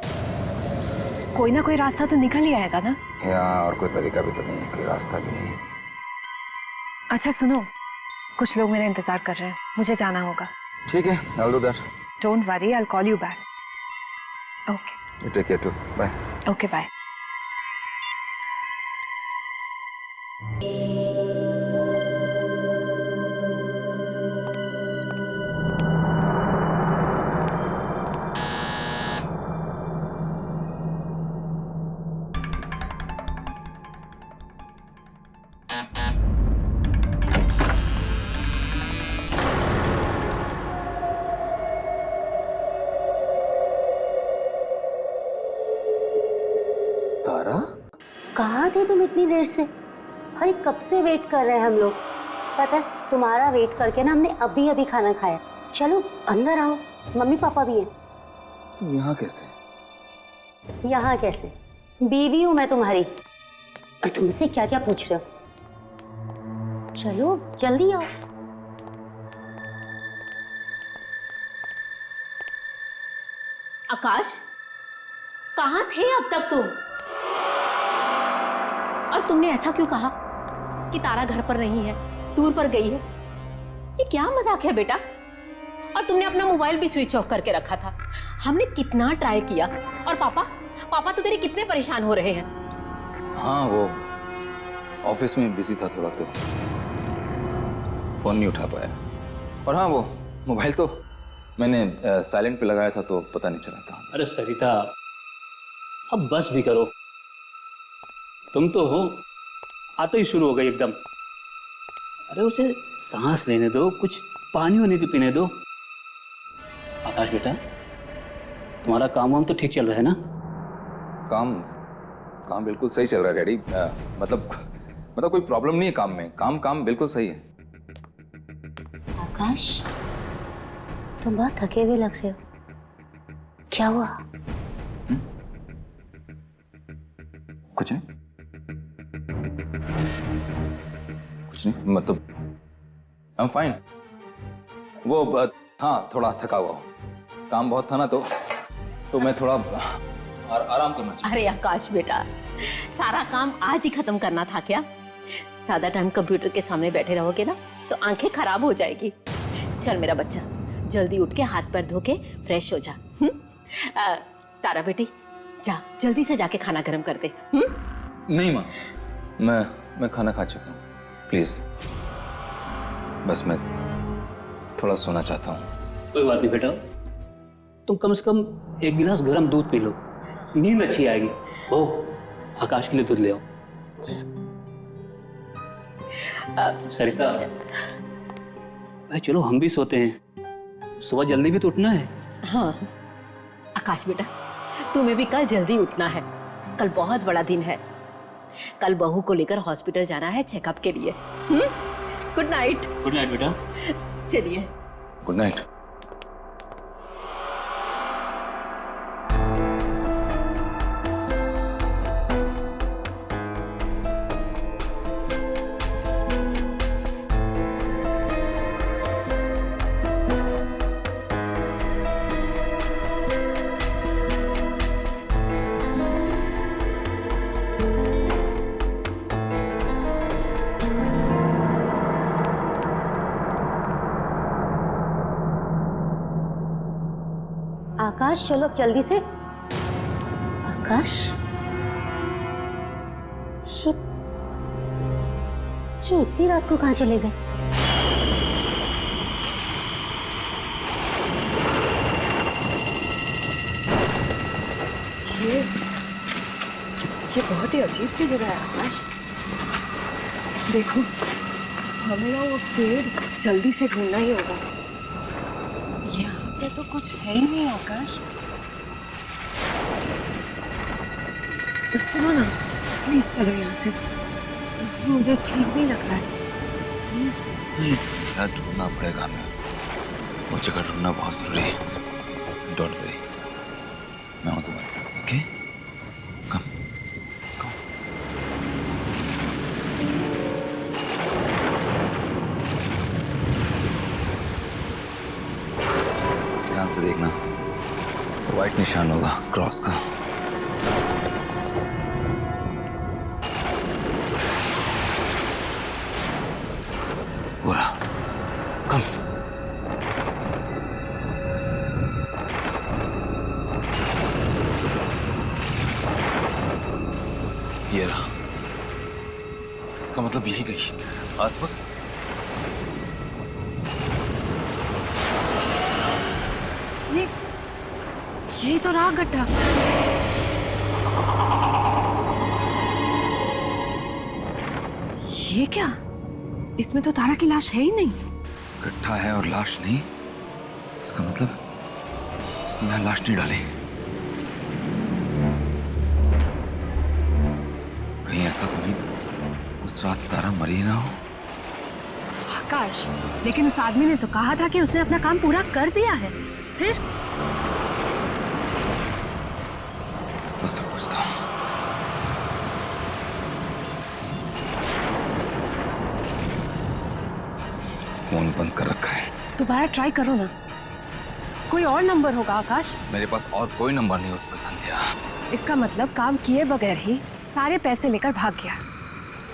कोई ना कोई रास्ता तो निकल ही आएगा ना। यहाँ और कोई तरीका भी तो नहीं है, कोई रास्ता भी नहीं है। अच्छा सुनो, कुछ लोग मेरा इंतजार कर रहे हैं, मुझे जाना होगा। ठीक है, I'll do that. Don't worry, I'll call you back. Okay. You take care too. Bye. Okay, bye. तारा, कहाँ थे तुम इतनी देर से? भाई कब से वेट कर रहे हैं हम लोग। पता है तुम्हारा वेट करके ना हमने अभी अभी खाना खाया। चलो अंदर आओ, मम्मी पापा भी हैं। तुम यहाँ कैसे? यहाँ कैसे? बीवी हूँ मैं तुम्हारी, और तुमसे क्या क्या पूछ रहे हो। चलो जल्दी आओ। आकाश, कहाँ थे अब तक तुम? और तुमने ऐसा क्यों कहा कि तारा घर पर नहीं है, टूर पर गई है? ये क्या मजाक है बेटा? और तुमने अपना मोबाइल भी स्विच ऑफ करके रखा था। हमने कितना ट्राई किया, और पापा तो तेरे कितने परेशान हो रहे हैं। हाँ, वो ऑफिस में बिजी था थोड़ा, तो फोन नहीं उठा पाया। और हाँ, वो मोबाइल तो मैंने साइलेंट पे लगाया था, तो पता नहीं चला था। अरे सरिता, अब बस भी करो। तुम तो हो, आते ही शुरू हो गई एकदम। अरे उसे सांस लेने दो, कुछ पानी वानी तो पीने दो। आकाश बेटा, तुम्हारा काम वाम तो ठीक चल रहा है ना? काम बिल्कुल सही चल रहा है डैडी। मतलब कोई प्रॉब्लम नहीं है काम में। काम बिल्कुल सही है। आकाश, तुम बहुत थके हुए लग रहे हो, क्या हुआ? कुछ नहीं, मतलब आई एम फाइन। वो हाँ, थोड़ा थका हुआ हूँ, काम बहुत था ना, तो मैं थोड़ा आराम करना चाहिए। अरे आकाश बेटा, सारा काम आज ही खत्म करना था क्या? ज्यादा टाइम कंप्यूटर के सामने बैठे रहोगे ना तो आंखें खराब हो जाएगी। चल मेरा बच्चा, जल्दी उठ के हाथ पैर धो के फ्रेश हो जा। तारा बेटी, जा जल्दी से जाके खाना गर्म कर दे। नहीं माँ, मैं खाना खा चुका हूँ। प्लीज, बस मैं थोड़ा सोना चाहता हूँ। कोई बात नहीं बेटा, तुम कम से कम एक गिलास गर्म दूध पी लो, नींद अच्छी आएगी। ओ, आकाश के लिए दूध ले आओ। सरिता भाई, चलो हम भी सोते हैं, सुबह जल्दी भी तो उठना है। हाँ आकाश बेटा, तुम्हें भी कल जल्दी उठना है। कल बहुत बड़ा दिन है। कल बहू को लेकर हॉस्पिटल जाना है चेकअप के लिए। Good night. गुड नाइट बेटा। चलिए, गुड नाइट। आकाश चलो अब जल्दी से। आकाश, ये इतनी रात को कहाँ चले गए? ये बहुत ही अजीब सी जगह है आकाश। देखो, हमें ना वो पेड़ जल्दी से ढूंढना ही होगा। यहाँ पे तो कुछ है ही नहीं आकाश। सुनो ना, प्लीज चलो यहाँ से, मुझे ठीक नहीं लग रहा है। प्लीज प्लीज यार, ढूंढना पड़ेगा हमें। वो जगह ढूंढना बहुत जरूरी है। डोंट वरी, मैं हूं तुम्हारे साथ। Okay, come let's go. ध्यान से देखना, व्हाइट निशान होगा क्रॉस का। पूरा कम। ये रहा, इसका मतलब यही गई आसपास। ये तो रहा गड्ढा। ये क्या? इसमें तो तारा की लाश है ही नहीं। गड्ढा है और लाश नहीं, इसका मतलब उसने यहाँ लाश नहीं डाली। कहीं ऐसा तो नहीं उस रात तारा मरी ना हो? आकाश, लेकिन उस आदमी ने तो कहा था कि उसने अपना काम पूरा कर दिया है। फिर मुझसे पूछता हूँ। फोन बंद कर रखा है। दोबारा ट्राई करो ना, कोई और नंबर होगा आकाश। मेरे पास और कोई नंबर नहीं उसका संध्या। इसका मतलब काम किए बगैर ही सारे पैसे लेकर भाग गया।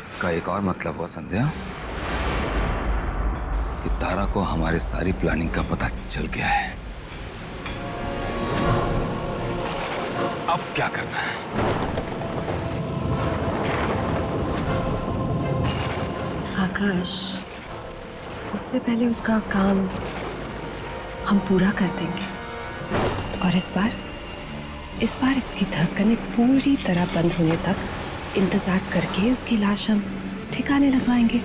इसका एक और मतलब हुआ संध्या कि तारा को हमारे सारी प्लानिंग का पता चल गया है। अब क्या करना है? आकाश, उससे पहले उसका काम हम पूरा कर देंगे। और इस बार इसकी धड़कनें पूरी तरह बंद होने तक इंतजार करके उसकी लाश हम ठिकाने लगवाएंगे।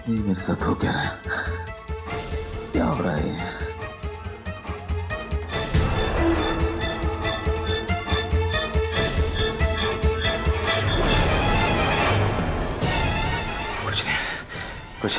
ये मेरे साथ हो क्या रहा है? क्या हो रहा है ये? कुछ नहीं, कुछ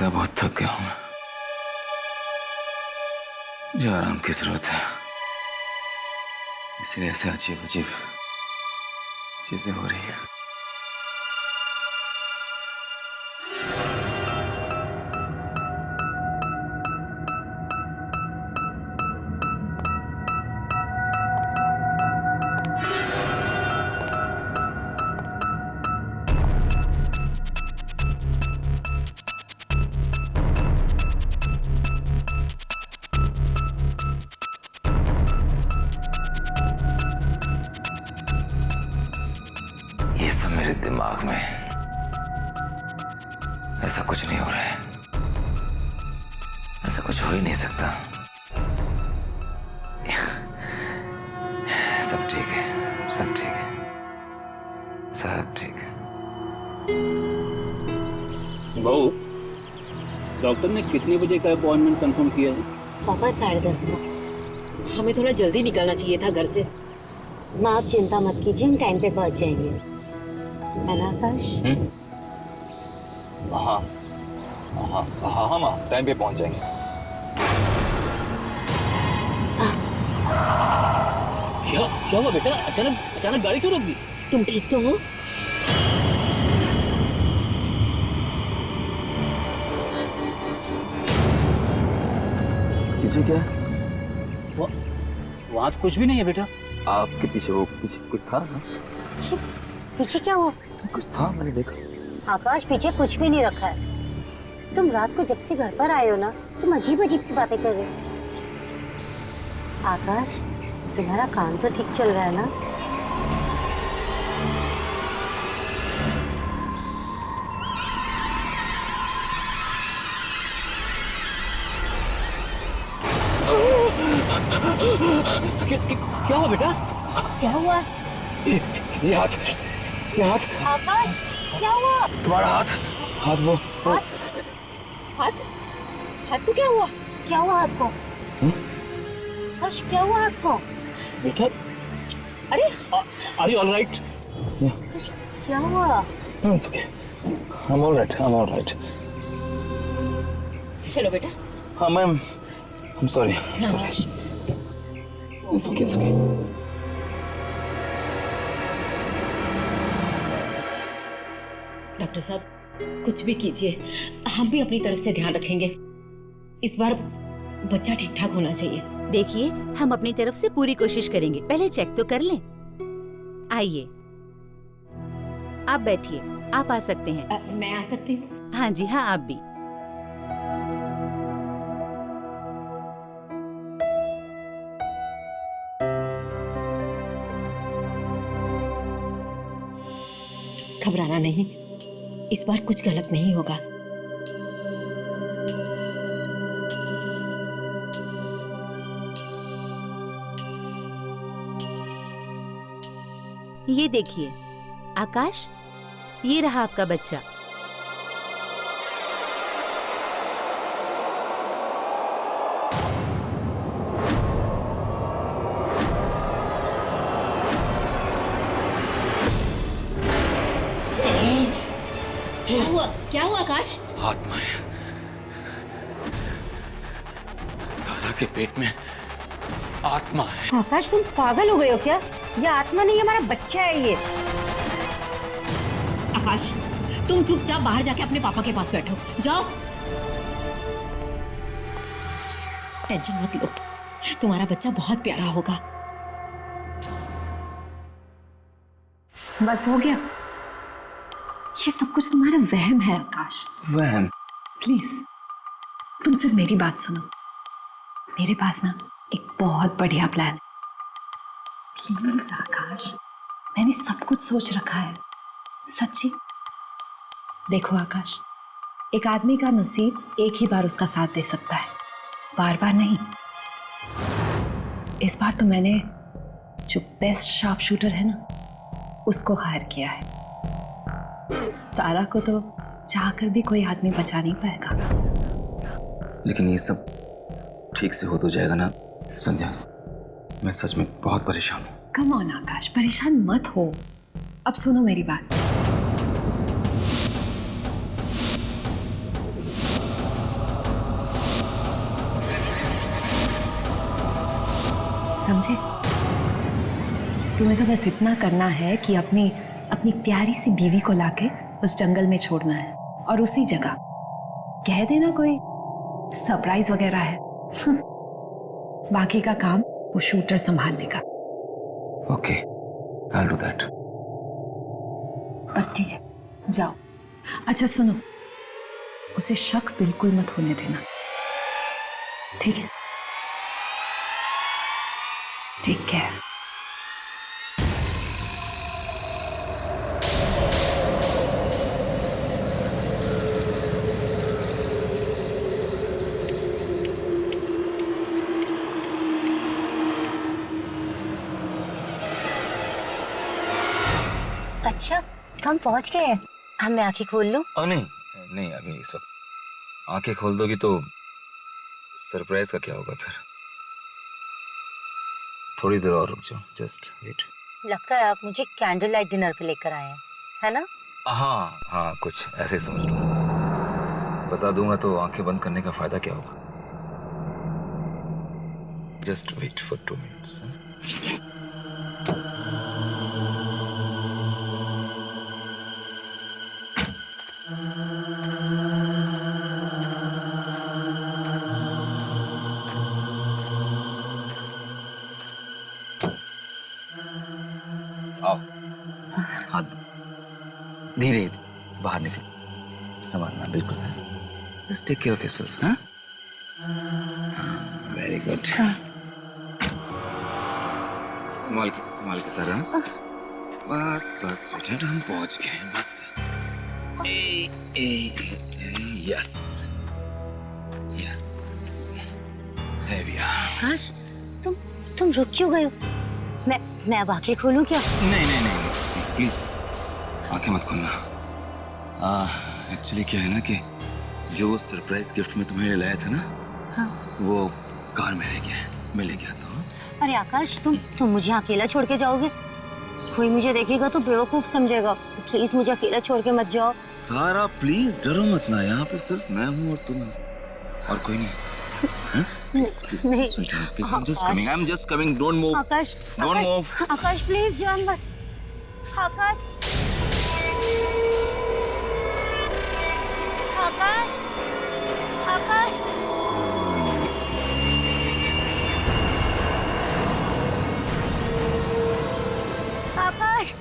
लगता है बहुत थक गया हूं मैं। मुझे आराम की जरूरत है, इसलिए ऐसे अजीब अजीब चीजें हो रही है। मेरे दिमाग में ऐसा कुछ नहीं हो रहा है, ऐसा कुछ हो ही नहीं सकता। सब ठीक है, सब ठीक है, सब ठीक है। बहू, डॉक्टर ने कितने बजे का अपॉइंटमेंट कंफर्म किया है? पापा 10:30 का। हमें थोड़ा जल्दी निकलना चाहिए था घर से। माँ आप चिंता मत कीजिए, हम टाइम पे पहुंच जाएंगे। है ना आकाश? हाँ हाँ हाँ हाँ माँ, टाइम पे पहुंच जाएंगे। क्या हुआ बेटा? अचानक गाड़ी क्यों रोक दी? तुम ठीक तो हो? पीछे क्या है? वहाँ तो कुछ भी नहीं है बेटा। आपके पीछे वो पीछे कुछ था ना? पीछे क्या हुआ? कुछ था, मैंने देखा। आकाश पीछे कुछ भी नहीं रखा है। तुम रात को जब से घर पर आए हो ना, तुम अजीब अजीब सी बातें कर रहे हो। आकाश तुम्हारा काम तो ठीक चल रहा है ना? क्या हुआ बेटा? क्या हुआ? ये हाथ, ये हाथ। आकाश क्या हुआ? तुम्हारा हाथ, हाथ वो। हाथ? हाथ को क्या हुआ? क्या हुआ हाथ को? आकाश क्या हुआ हाथ को? बेटा, अरे आर यू ऑलराइट? क्या हुआ? It's okay. I'm all right. I'm all right. चलो बेटा। हाँ ma'am, I'm sorry. I'm sorry. It's okay. It's okay. Doctor साहब, कुछ भी कीजिए, हम भी अपनी तरफ से ध्यान रखेंगे। इस बार बच्चा ठीक ठाक होना चाहिए। देखिए, हम अपनी तरफ से पूरी कोशिश करेंगे। पहले चेक तो कर लें। आइए, आप बैठिए। आप आ सकते हैं। मैं आ सकती हूँ? हाँ जी हाँ, आप भी। घबराना नहीं, इस बार कुछ गलत नहीं होगा। ये देखिए आकाश, ये रहा आपका बच्चा। क्या हुआ आकाश? आत्मा है। दादा के पेट में आत्मा है। आकाश तुम पागल हो गए हो क्या? ये आत्मा नहीं, हमारा बच्चा है ये। आकाश, तुम चुपचाप बाहर जाके अपने पापा के पास बैठो। जाओ। टेंशन मत लो, तुम्हारा बच्चा बहुत प्यारा होगा। बस हो गया। ये सब कुछ तुम्हारा वहम है आकाश। वहम? प्लीज तुम सिर्फ मेरी बात सुनो। मेरे पास ना एक बहुत बढ़िया प्लान है। प्लीज आकाश, मैंने सब कुछ सोच रखा है, सच्ची। देखो आकाश, एक आदमी का नसीब एक ही बार उसका साथ दे सकता है, बार बार नहीं। इस बार तो मैंने जो बेस्ट शार्प शूटर है ना, उसको हायर किया है। तारा को तो चाहकर भी कोई आदमी बचा नहीं पाएगा। लेकिन ये सब ठीक से हो तो जाएगा ना संध्या? मैं सच में बहुत परेशान हूँ। कम ऑन आकाश, परेशान मत हो। अब सुनो मेरी बात। समझे? तुम्हें तो बस इतना करना है कि अपनी अपनी प्यारी सी बीवी को लाके उस जंगल में छोड़ना है और उसी जगह कह देना कोई सरप्राइज वगैरह है। बाकी का काम वो शूटर संभाल लेगा। Okay, I'll do that. बस ठीक है, जाओ। अच्छा सुनो, उसे शक बिल्कुल मत होने देना, ठीक है? ठीक है। अच्छा, हम पहुंच गए हैं। हम मैं आंखें खोल लूं? नहीं नहीं, अभी इस वक्त आंखें खोल दोगी तो सरप्राइज का क्या होगा फिर? थोड़ी देर और रुक जाओ, जस्ट वेट। लगता है आप मुझे कैंडल लाइट डिनर पे लेकर आए हैं, है ना? हाँ हाँ, कुछ ऐसे समझ लो। बता दूंगा तो आंखें बंद करने का फायदा क्या होगा? Just wait for 2 minutes. ठीक है। हाथ धीरे बाहर निकलो, संभालना बिल्कुल है। Just take care of yourself. हाँ, वेरी गुड। संभाल के तरह। बस बस स्वीटहार्ट, हम पहुंच गए हैं। बस यस यस, आकाश, तुम रुक क्यों गए हो? मैं अब आंखें खोलूं क्या? नहीं प्लीज आंखें मत खोलना। एक्चुअली क्या है ना कि जो वो सरप्राइज गिफ्ट में तुम्हें लाया था ना, हाँ। वो कार में रह गया, मैं ले गया था। अरे आकाश, तुम मुझे अकेला छोड़ के जाओगे? कोई मुझे देखेगा तो बेवकूफ समझेगा। प्लीज मुझे अकेला छोड़ के मत जाओ। सारा प्लीज डरो मत ना, यहाँ पे सिर्फ मैं हूँ और तुम और कोई नहीं। नहीं, please, I'm just coming, don't move. Akash, Don't move. Akash please जान मत। आकाश, आकाश, आकाश, आकाश,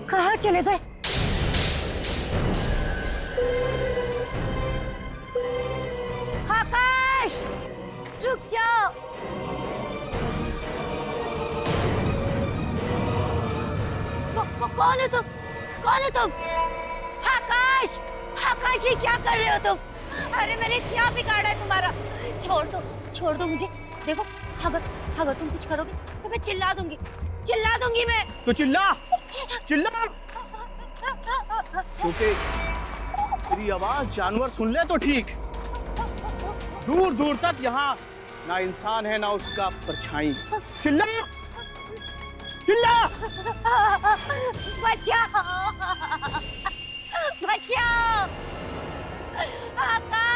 कहाँ चले गए? आकाश, रुक जाओ। कौन है तुम? कौन है तुम? आकाश, आकाश, ये क्या कर रहे हो तुम? अरे मैंने क्या बिगाड़ा है तुम्हारा? छोड़ दो मुझे। देखो, अगर तुम कुछ करोगे तो मैं चिल्ला दूंगी मैं। तो चिल्ला क्योंकि तेरी आवाज जानवर सुन ले तो ठीक। दूर दूर तक यहाँ ना इंसान है ना उसका परछाई। चिल्ला बचाओ आकाश।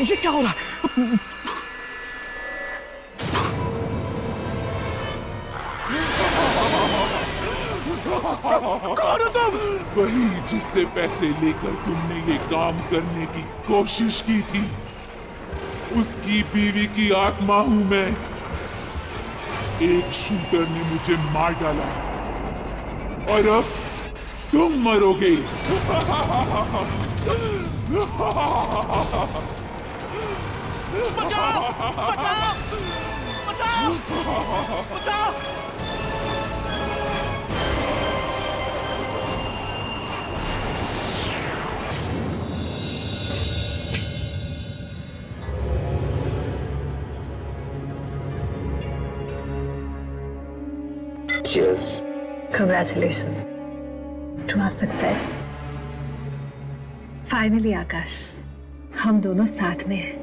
ये क्या हो रहा है? कौन हो तुम? वही जिससे पैसे लेकर तुमने ये काम करने की कोशिश की थी, उसकी बीवी की आत्मा हूं मैं। एक शूटर ने मुझे मार डाला और अब तुम मरोगे। बचाओ! Cheers. Congratulations to our success. Finally आकाश, हम दोनों साथ में हैं।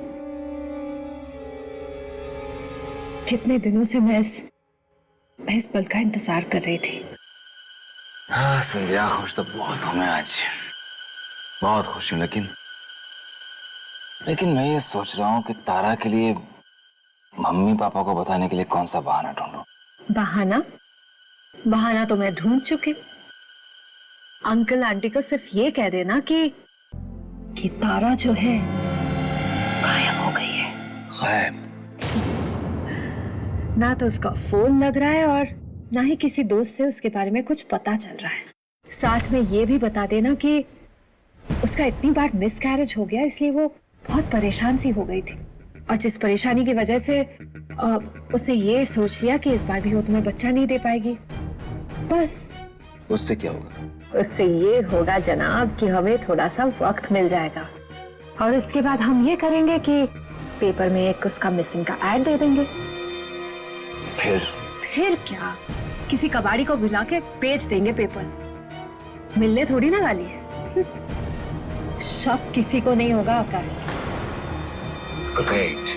कितने दिनों से मैं इस पल का इंतजार कर रही थी। हाँ संध्या, खुश तो बहुत हूँ मैं आज, बहुत खुश हूँ। लेकिन मैं ये सोच रहा हूँ कि तारा के लिए मम्मी पापा को बताने के लिए कौन सा बहाना ढूंढूं। बहाना तो मैं ढूंढ चुकी। अंकल आंटी को सिर्फ ये कह देना कि तारा जो है गायब हो गई है। गायब? ना तो उसका फोन लग रहा है और ना ही किसी दोस्त से उसके बारे में कुछ पता चल रहा है। साथ में ये भी बता देना कि उसका इतनी बार मिसकैरेज हो गया, इसलिए वो बहुत परेशान सी हो गई थी और जिस परेशानी की वजह से उसने ये सोच लिया कि इस बार भी वो तुम्हें बच्चा नहीं दे पाएगी। बस उससे क्या होगा? उससे ये होगा जनाब कि हमें थोड़ा सा वक्त मिल जाएगा और इसके बाद हम ये करेंगे कि पेपर में एक उसका मिसिंग का ऐड दे देंगे। फिर क्या, किसी कबाड़ी को बुला के बेच देंगे पेपर्स। मिलने थोड़ी ना वाली है। शक किसी को नहीं होगा आकाश। Great.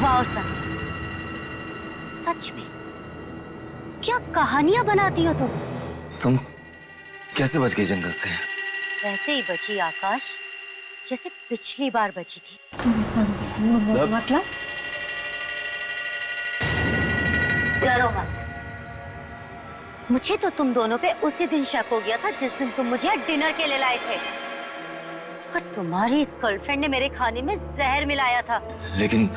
वाह सनी, सच में क्या कहानियां बनाती हो तुम कैसे बच गई जंगल से? वैसे ही बची आकाश, जैसे पिछली बार बची थी। मतलब? डरो मत। मुझे तो तुम दोनों पे उसी दिन शक हो गया था जिस दिन तुम मुझे डिनर के लिए लाए थे और तुम्हारी इस गर्लफ्रेंड ने मेरे खाने में जहर मिलाया था। लेकिन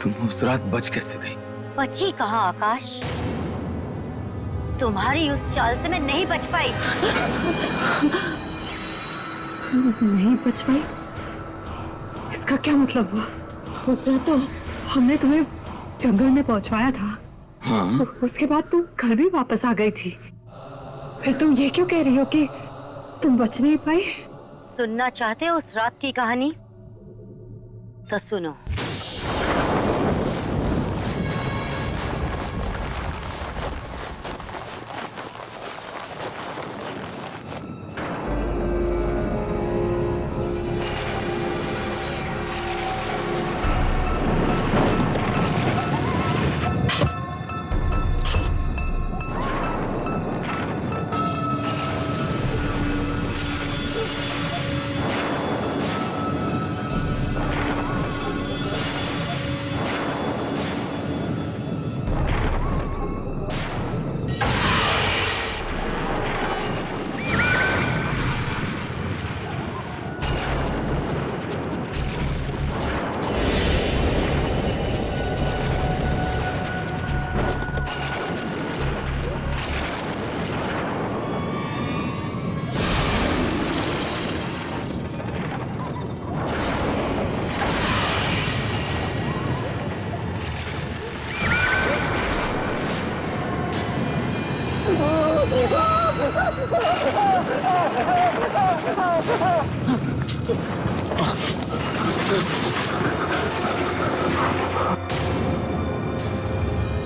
तुम उस रात बच कैसे गई? बची कहाँ आकाश, तुम्हारी उस चाल से मैं नहीं बच पाई। नहीं बच पाई? इसका क्या मतलब हुआ? उस रात तो हमने तुम्हें जंगल में पहुंचवाया था। हाँ? उसके बाद तुम घर भी वापस आ गई थी। फिर तुम ये क्यों कह रही हो कि तुम बच नहीं पाई? सुनना चाहते हो उस रात की कहानी? तो सुनो।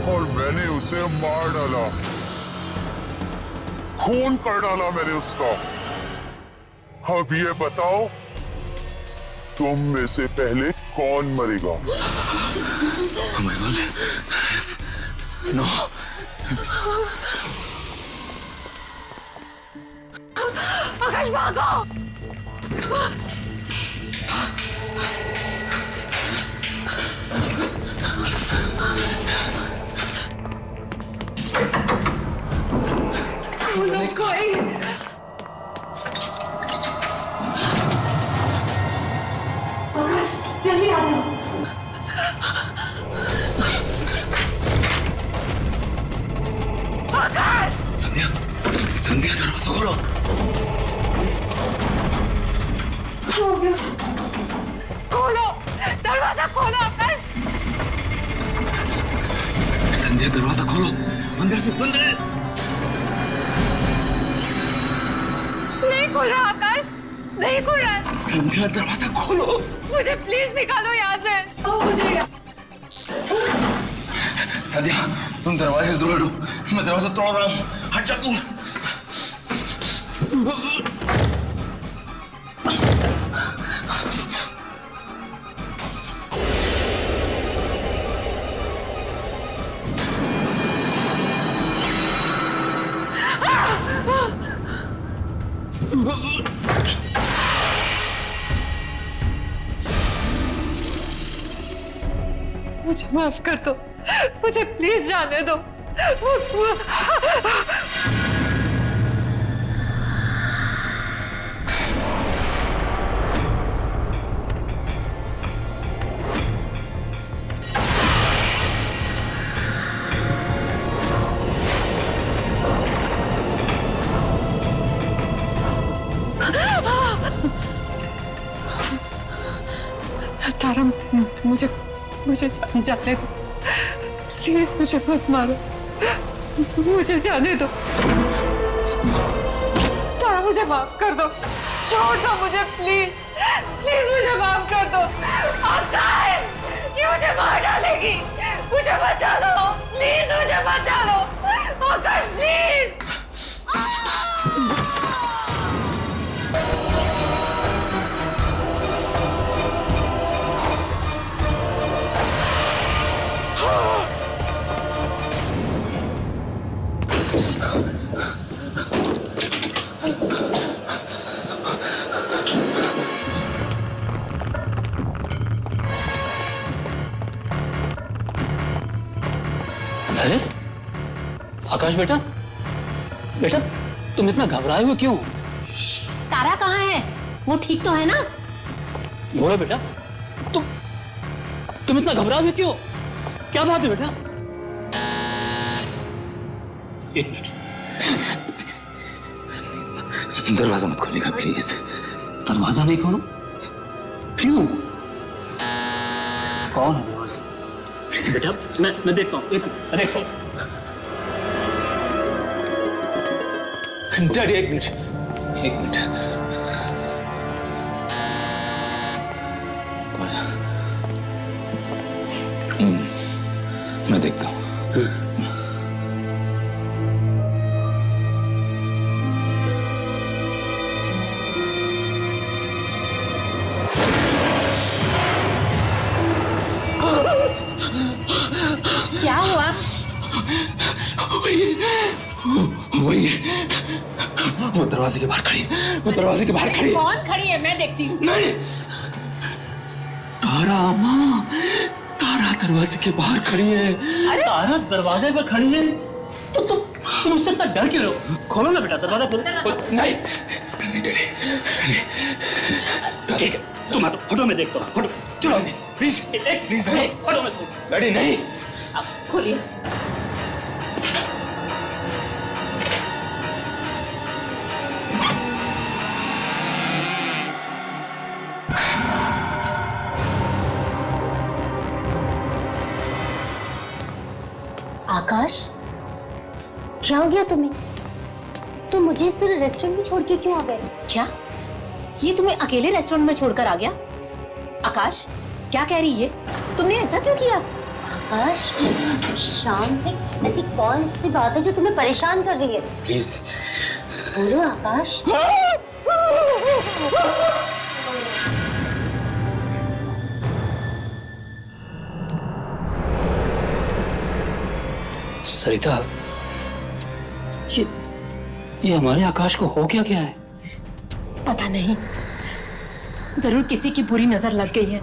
और मैंने उसे मार डाला, खून कर डाला मैंने उसका। अब ये बताओ, तुम में से पहले कौन मरेगा? Oh my God. Yes. No. आकाश भागो! कोई आकाश, जल्दी आ जाओ। आकाश! संध्या दरवाजा खोलो। हो गया। खोलो, दरवाजा खोलो आकाश। संध्या दरवाजा खोलो, अंदर से बंद है। नहीं खुल रहा आकाश, नहीं खुल रहा है। संध्या दरवाजा खोलो। मुझे प्लीज निकालो यहाँ से। संध्या तुम दरवाजे से दूर हटो, मैं दरवाजा तोड़ रहा हूँ, हट जा तुम। मुझे माफ कर दो, मुझे प्लीज जाने दो। तारा, मुझे जाने दो प्लीज, मुझे मत मारो, मुझे जाने दो। तारा मुझे माफ कर दो, छोड़ दो मुझे प्लीज, प्लीज मुझे माफ कर दो। आकाश, ये मुझे मार डालेगी, मुझे बचा लो प्लीज, मुझे बचा लो आकाश प्लीज। अरे आकाश बेटा, बेटा तुम इतना घबराए हुए क्यों? तारा कहाँ है? वो ठीक तो है ना? बोलो बेटा, तुम इतना घबराए हुए क्यों? क्या बात है बेटा? एक मिनट, दरवाजा मत खोलिएगा प्लीज। दरवाजा नहीं खोलो? क्यों? कौन है दरवाजा? बेटा मैं देखता हूँ, देखो। डैडी एक मिनट, एक मिनट। मैं देखता हूँ। क्या हुआ? वही वो दरवाजे के बाहर खड़ी, वो दरवाजे के बाहर खड़ी। कौन खड़ी है? मैं देखती हूँ। नहीं, तारा माँ, तारा दरवाजे के बाहर खड़ी है। अरे तारा दरवाजे पर खड़ी है तो तुम उससे इतना डर क्यों रहे हो? खोलो ना बेटा, दरवाजा खोलो। नहीं नहीं डैडी, ठीक है, तुम हटो, हटो मैं देखता हूँ, हटो, चलो प्लीज, प्लीज नहीं, हटो मैं डैडी नहीं। खोलिए। आकाश, क्या हो गया तुम्हें? तुम मुझे सिर्फ रेस्टोरेंट में छोड़ के क्यों आ गए? क्या ये तुम्हें अकेले रेस्टोरेंट में छोड़कर आ गया? आकाश, क्या कह रही है? तुमने ऐसा क्यों किया? आकाश, शाम से ऐसी कौन सी बात है जो तुम्हें परेशान कर रही है? प्लीज बोलो आकाश। सरिता, ये हमारे आकाश को हो क्या है? पता नहीं, जरूर किसी की बुरी नजर लग गई है।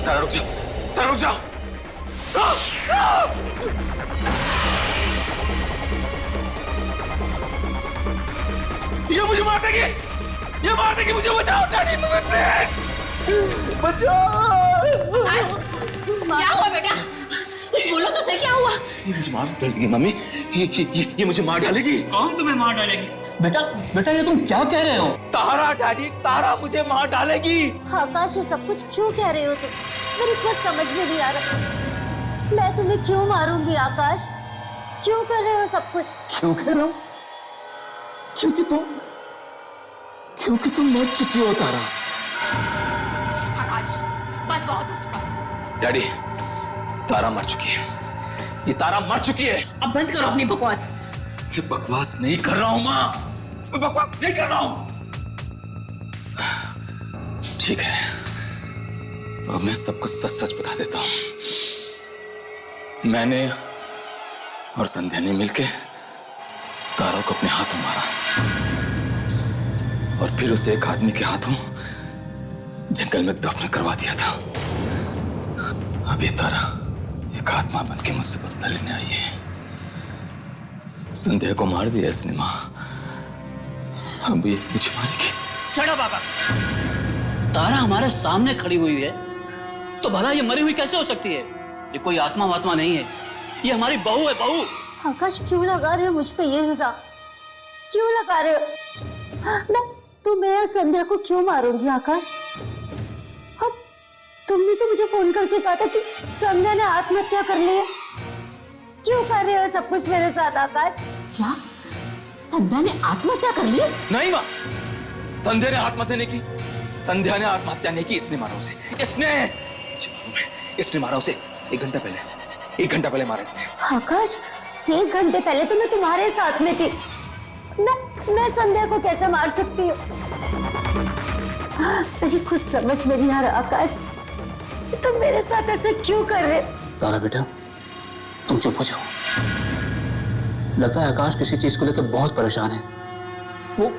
तारा रुक जा, तारा रुक जा। ये मुझे मार देगी, ये मार देगी, मुझे बचाओ डैडी, प्लीज बचाओ। क्या हुआ बेटा? कुछ बोलो तो सही, क्या हुआ? ये मुझे मार डालेगी मम्मी, ये मुझे मार डालेगी। कौन तुम्हें मार डालेगी? बेटा बेटा ये तुम क्या कह रहे हो? तारा डैडी, तारा मुझे मार डालेगी। आकाश ये सब कुछ क्यों कह रहे हो तुम? मेरी कुछ समझ में नहीं आ रहा। मैं तुम्हें क्यों मारूंगी आकाश? क्यों कर रहे हो सब कुछ? क्यों कह रहा हूँ? क्योंकि तुम मर चुकी हो तारा। आकाश बस बहुत हो चुका। डैडी, तारा मर चुकी है, ये तारा मर चुकी है। अब बंद करो अपनी बकवास। ये बकवास नहीं कर रहा हूं माँ, मैं बकवास नहीं कर रहा हूं। ठीक है, तो अब मैं सब कुछ सच सच बता देता हूं। मैंने और संध्या ने मिलके तारा को अपने हाथों मारा और फिर उसे एक आदमी के हाथों जंगल में दफन करवा दिया था। अब ये तारा एक आत्मा बन के मुझसे बदला लेने आई है। संध्या को मार दिया इसने माँ, अब ये मुझे मारेगी। शट अप आकाश, तारा हमारे सामने खड़ी हुई है तो भला ये मरी हुई कैसे हो सकती है? ये कोई आत्मा वात्मा नहीं है, ये हमारी बहू है, बहू। आकाश क्यों लगा रहे हो मुझ पे ये इल्जाम? क्यों लगा रहे हो? मैं संध्या को क्यों मारूंगी आकाश? अब तुमने तो मुझे फोन करके कहा था कि संध्या ने आत्महत्या कर ली है। क्यों कर रहे हो सब कुछ मेरे साथ आकाश? क्या संध्या ने आत्महत्या कर ली? नहीं माँ, संध्या ने आत्महत्या नहीं की, संध्या ने आत्महत्या नहीं की, इसने मारा उसे, इसने मारा उसे। 1 घंटा पहले मारा इसने। आकाश 1 घंटे पहले तो मैं तुम्हारे साथ में थी, मैं संध्या को कैसे मार सकती हूँ? मुझे कुछ समझ में नहीं आ रहा आकाश, तुम मेरे साथ ऐसे क्यों कर रहे? तारा बेटा तुम चुप हो जाओ। लगता है आकाश किसी चीज को लेकर बहुत परेशान है। वो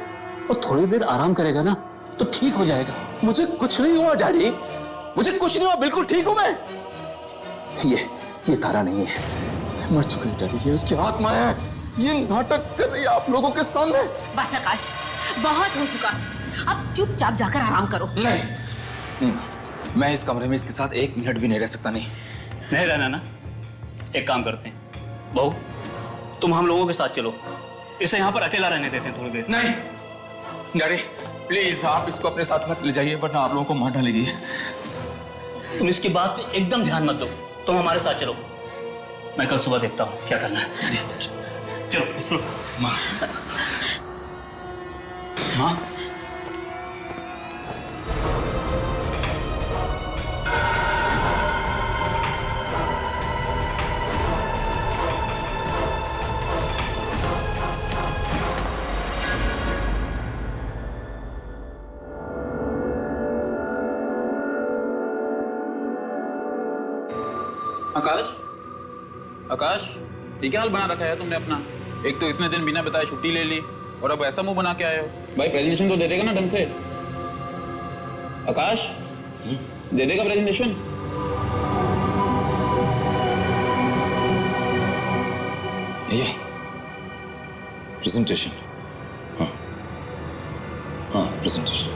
थोड़ी देर आराम करेगा ना तो ठीक हो जाएगा। मुझे कुछ नहीं हुआ डैडी, मुझे कुछ नहीं हुआ, बिल्कुल ठीक हूं मैं। ये तारा नहीं है, मर चुकी है डैडी, ये उसकी आत्मा है, ये नाटक कर रही है आप लोगों के सामने। बस आकाश बहुत हो चुका, अब चुपचाप जाकर आराम करो। नहीं, मैं इस कमरे में इसके साथ 1 मिनट भी नहीं रह सकता। नहीं रहना ना, एक काम करते हैं, बहू तुम हम लोगों के साथ चलो, इसे यहाँ पर अकेला रहने देते हैं थोड़ी देर। नहीं डैडी प्लीज, आप इसको अपने साथ मत ले जाइए वरना आप लोगों को मार डालेगी। तुम इसकी बात पे एकदम ध्यान मत दो, तुम हमारे साथ चलो, मैं कल सुबह देखता हूँ क्या करना है। चलो इसरो। माँ माँ आकाश, ये क्या हाल बना रखा है तुमने अपना? एक तो इतने दिन बिना बताए छुट्टी ले ली और अब ऐसा मुंह बना के आए हो। भाई प्रेजेंटेशन तो दे देगा ना ढंग से? आकाश दे देगा प्रेजेंटेशन? ये प्रेजेंटेशन, हाँ प्रेजेंटेशन।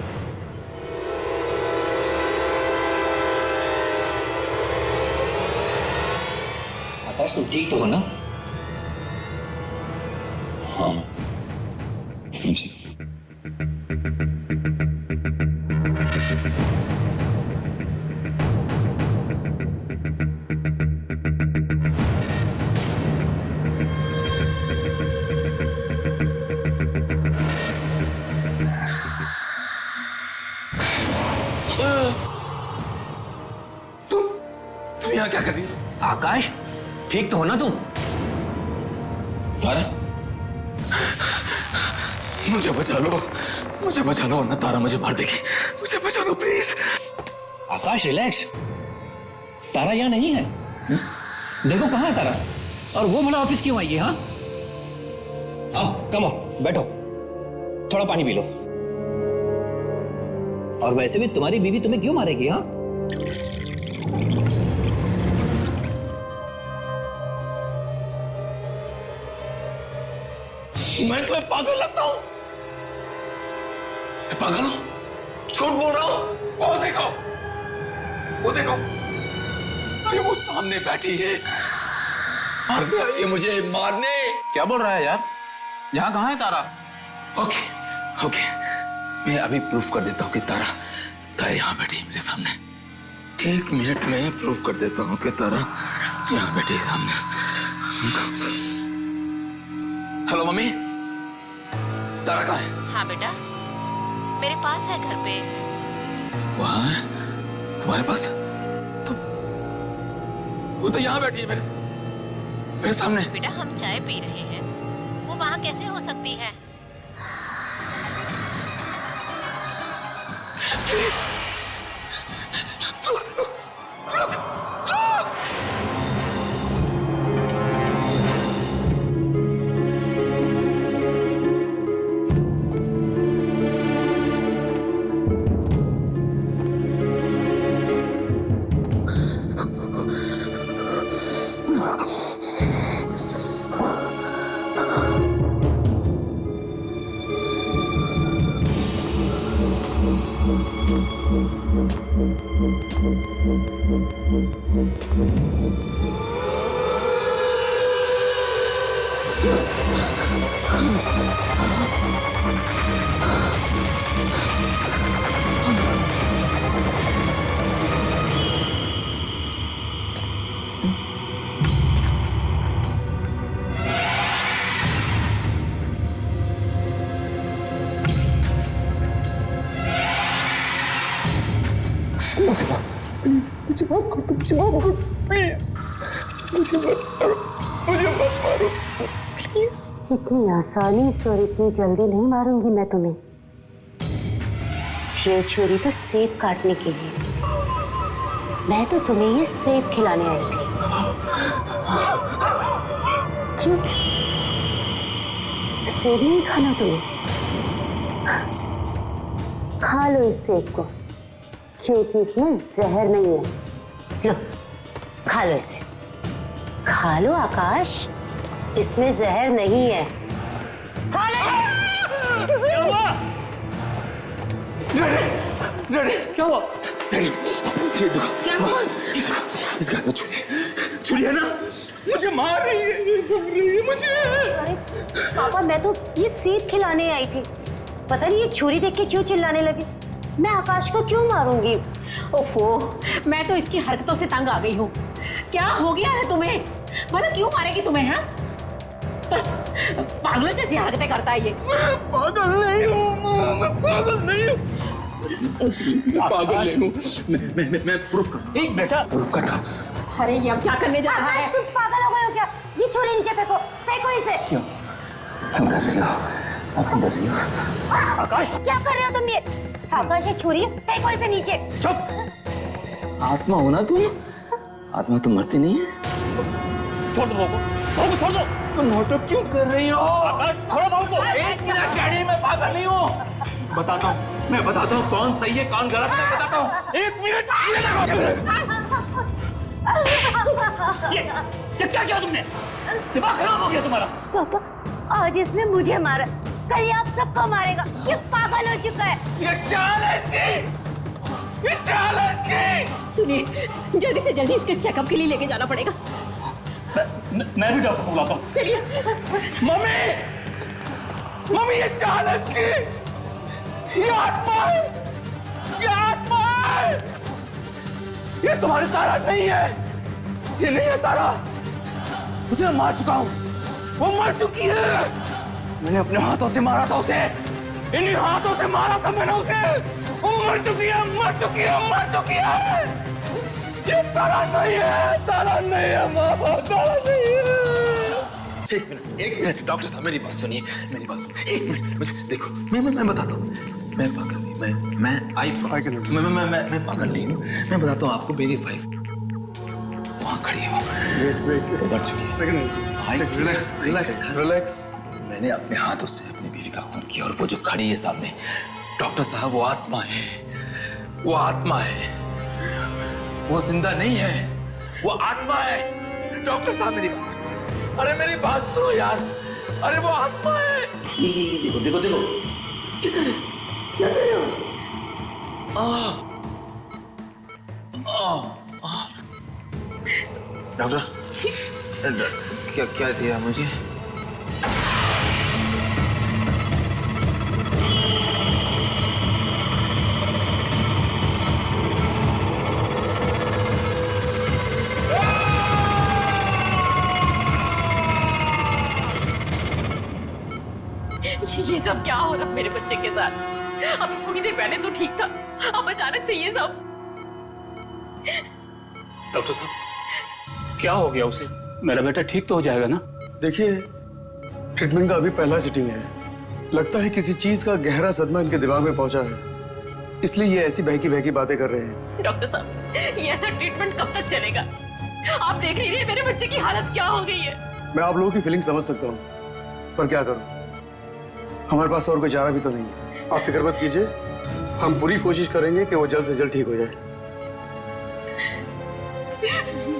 आकाश तुम ठीक तो हो ना? हाँ जी। तुम यहाँ क्या कर रही हो? आकाश ठीक तो हो ना तुम? तारा मुझे बचा लो, मुझे बचा लो वरना तारा मुझे मार देगी, मुझे बचा लो प्लीज। आकाश रिलैक्स, तारा यहाँ नहीं है। देखो कहाँ है तारा, और वो भला ऑफिस क्यों आई है? हाँ आओ कम आओ बैठो। थोड़ा पानी पी लो। और वैसे भी तुम्हारी बीवी तुम्हें क्यों मारेगी? हाँ, मैं तुम्हें पागल लगता हूं? पागल हूं? झूठ बोल रहा हूं? वो देखो, वो देखो, अरे वो सामने बैठी है, ये मुझे मारने। क्या बोल रहा है यार? यहाँ कहाँ है तारा? ओके ओके, मैं अभी प्रूफ कर देता हूँ कि तारा यहाँ बैठी है मेरे सामने। 1 मिनट में प्रूफ कर देता हूँ कि तारा यहाँ बैठी है सामने। हेलो मम्मी, तारा कहाँ है? हाँ बेटा, मेरे पास है घर पे। वहाँ है? तुम्हारे पास? तो वो तो यहाँ बैठी है मेरे सामने। बेटा हम चाय पी रहे हैं, वो वहाँ कैसे हो सकती है? प्लीज मुझे माफ कर दो, मुझे माफ करो प्लीज, मुझे मत मारो प्लीज। इतनी आसानी से और इतनी जल्दी नहीं मारूंगी मैं तुम्हें। ये छुरी तो सेब काटने के लिए, मैं तो तुम्हें ये सेब खिलाने आई थी। क्यों सेब नहीं खाना तुम्हें? खा लो इस सेब को, क्योंकि इसमें जहर नहीं है। लो खा लो इसे, खा लो आकाश, इसमें जहर नहीं है। खा लो। क्या हुआ? डैडी, क्या हुआ? डैडी, ये देखो, क्या हुआ? इसके हाथ में छुरी है ना? मुझे मार रही है, मुझे। अरे पापा, मैं तो ये सेब खिलाने आई थी, पता नहीं ये छुरी देख के क्यों चिल्लाने लगे। मैं आकाश को क्यों मारूंगी? ओफो, मैं तो इसकी हरकतों से तंग आ गई हूँ। क्या हो गया है तुम्हें? मतलब क्यों मारेगी तुम्हें? हाँ, बस पागलों जैसी हरकतें करता है ये। मैं पागल नहीं हूँ, मैं पागल नहीं हूँ, पागल नहीं हूँ। मैं प्रूफ कर, एक बेटा प्रूफ करता। अरे ये अब क्या करने जा रहा है? तुम पागल हो गए हो क्या? ये छुरी नीचे फेंको, फेंको इसे। क्यों? तुम डर रही हो? तुम डर रही हो? आकाश क्या कर रहे हो तुम? ये आकाश ये छुरी है, फेंको इसे नीचे। चुप, आत्मा हो ना तुम? आत्मा तो मरती नहीं है। छोड़ दो बाबू, छोड़ दो। तुम नाटक क्यों कर रही हो? आकाश थोड़ा बाबू, 1 मिनट डैडी, मैं पागल नहीं हूँ। मैं बताता हूँ कौन सही है कौन गलत है, बताता हूँ। 1 मिनट। ये क्या किया तुमने? दिमाग खराब हो गया तुम्हारा? पापा, आज इसने मुझे मारा, कल ये आप सबको मारेगा। ये पागल हो चुका है। ये चाल है इसकी, ये चाल है इसकी। सुनिए, जल्दी से जल्दी इसके चेकअप के लिए लेके जाना पड़ेगा। मैं भी डॉक्टर को बुलाता हूँ। चलिए। मम्मी ये चाल है इसकी, ये आत्मा है, ये आत्मा है। ये तुम्हारी तारा नहीं है, ये नहीं है तारा। उसे मैं मार चुका हूँ, वो मर चुकी है। मैंने अपने हाथों से मारा था उसे, इन्हीं हाथों से मारा था मैंने उसे। वो मर चुकी है, मर चुकी है, मर चुकी है। ये तारा नहीं है, तारा नहीं है, माँ बाप तारा नहीं है। एक मिनट डॉक्टर साहब, मेरी बात सुनिए, मेरी बात सुनिए। 1 मिनट, मुझे देखो, मैं बताता हूँ। मैं पागल नहीं, मैं पागल नहीं हूँ। मैं बताता हूँ आपको, मेरी वाइफ वहाँ खड़ी है, वो मर चुकी है। Relax relax relax. मैंने अपने हाथों से अपनी बीवी का खून किया और वो जो खड़ी है सामने, डॉक्टर साहब, वो आत्मा है, वो आत्मा है, वो जिंदा नहीं है, वो आत्मा है। डॉक्टर साहब मेरी बात, अरे मेरी बात सुनो यार, अरे वो आत्मा है। ये देखो देखो देखो, क्या कर रहे हो? डॉक्टर क्या क्या दिया मुझे? ये सब क्या हो रहा मेरे बच्चे के साथ? अभी थोड़ी देर पहले तो ठीक था, अब अचानक से ये सब। डॉक्टर साहब क्या हो गया उसे? मेरा बेटा ठीक तो हो जाएगा ना? देखिए, ट्रीटमेंट का अभी पहला सिटिंग है। लगता है किसी चीज का गहरा सदमा इनके दिमाग में पहुंचा है, इसलिए ये ऐसी बहकी बातें कर रहे हैं। डॉक्टर साहब, ये ऐसा ट्रीटमेंट कब तक चलेगा? आप देख ही रही है मेरे बच्चे की हालत क्या हो गई है। मैं आप लोगों की फीलिंग समझ सकता हूँ, पर क्या करूँ, हमारे पास और कोई चारा भी तो नहीं है। आप फिक्र मत कीजिए, हम पूरी कोशिश करेंगे कि वो जल्द से जल्द ठीक हो जाए।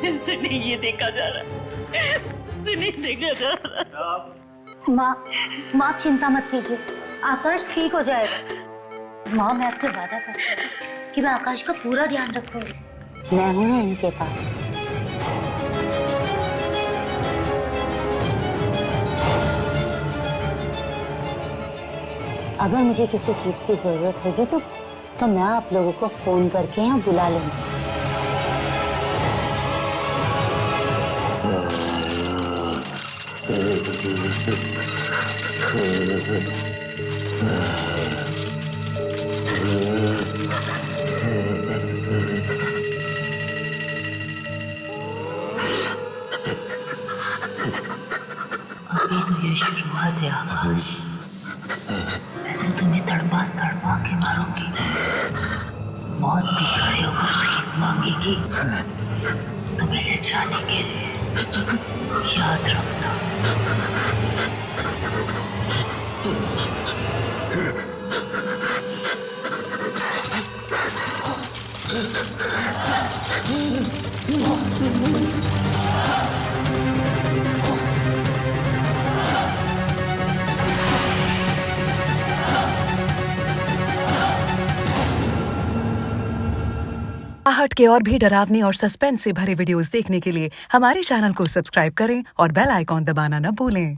मेरे से नहीं ये देखा जा रहा, से नहीं देखा जा रहा। माँ आप चिंता मत कीजिए, आकाश ठीक हो जाएगा। माँ मैं आपसे वादा करती हूँ कि मैं आकाश का पूरा ध्यान रखूंगी। मैं हूँ ना इनके पास। अगर मुझे किसी चीज की जरूरत होगी तो मैं आप लोगों को फोन करके यहाँ बुला लूंगी। अभी तो ये शुरुआत है आकाश, मैं तुम्हें तड़पा तड़पा के मारूंगी। मौत भी खड़े होकर भीख मांगेगी तुम्हें ले जाने के लिए, याद रखना। आहट के और भी डरावने और सस्पेंस से भरे वीडियोस देखने के लिए हमारे चैनल को सब्सक्राइब करें और बेल आइकॉन दबाना न भूलें।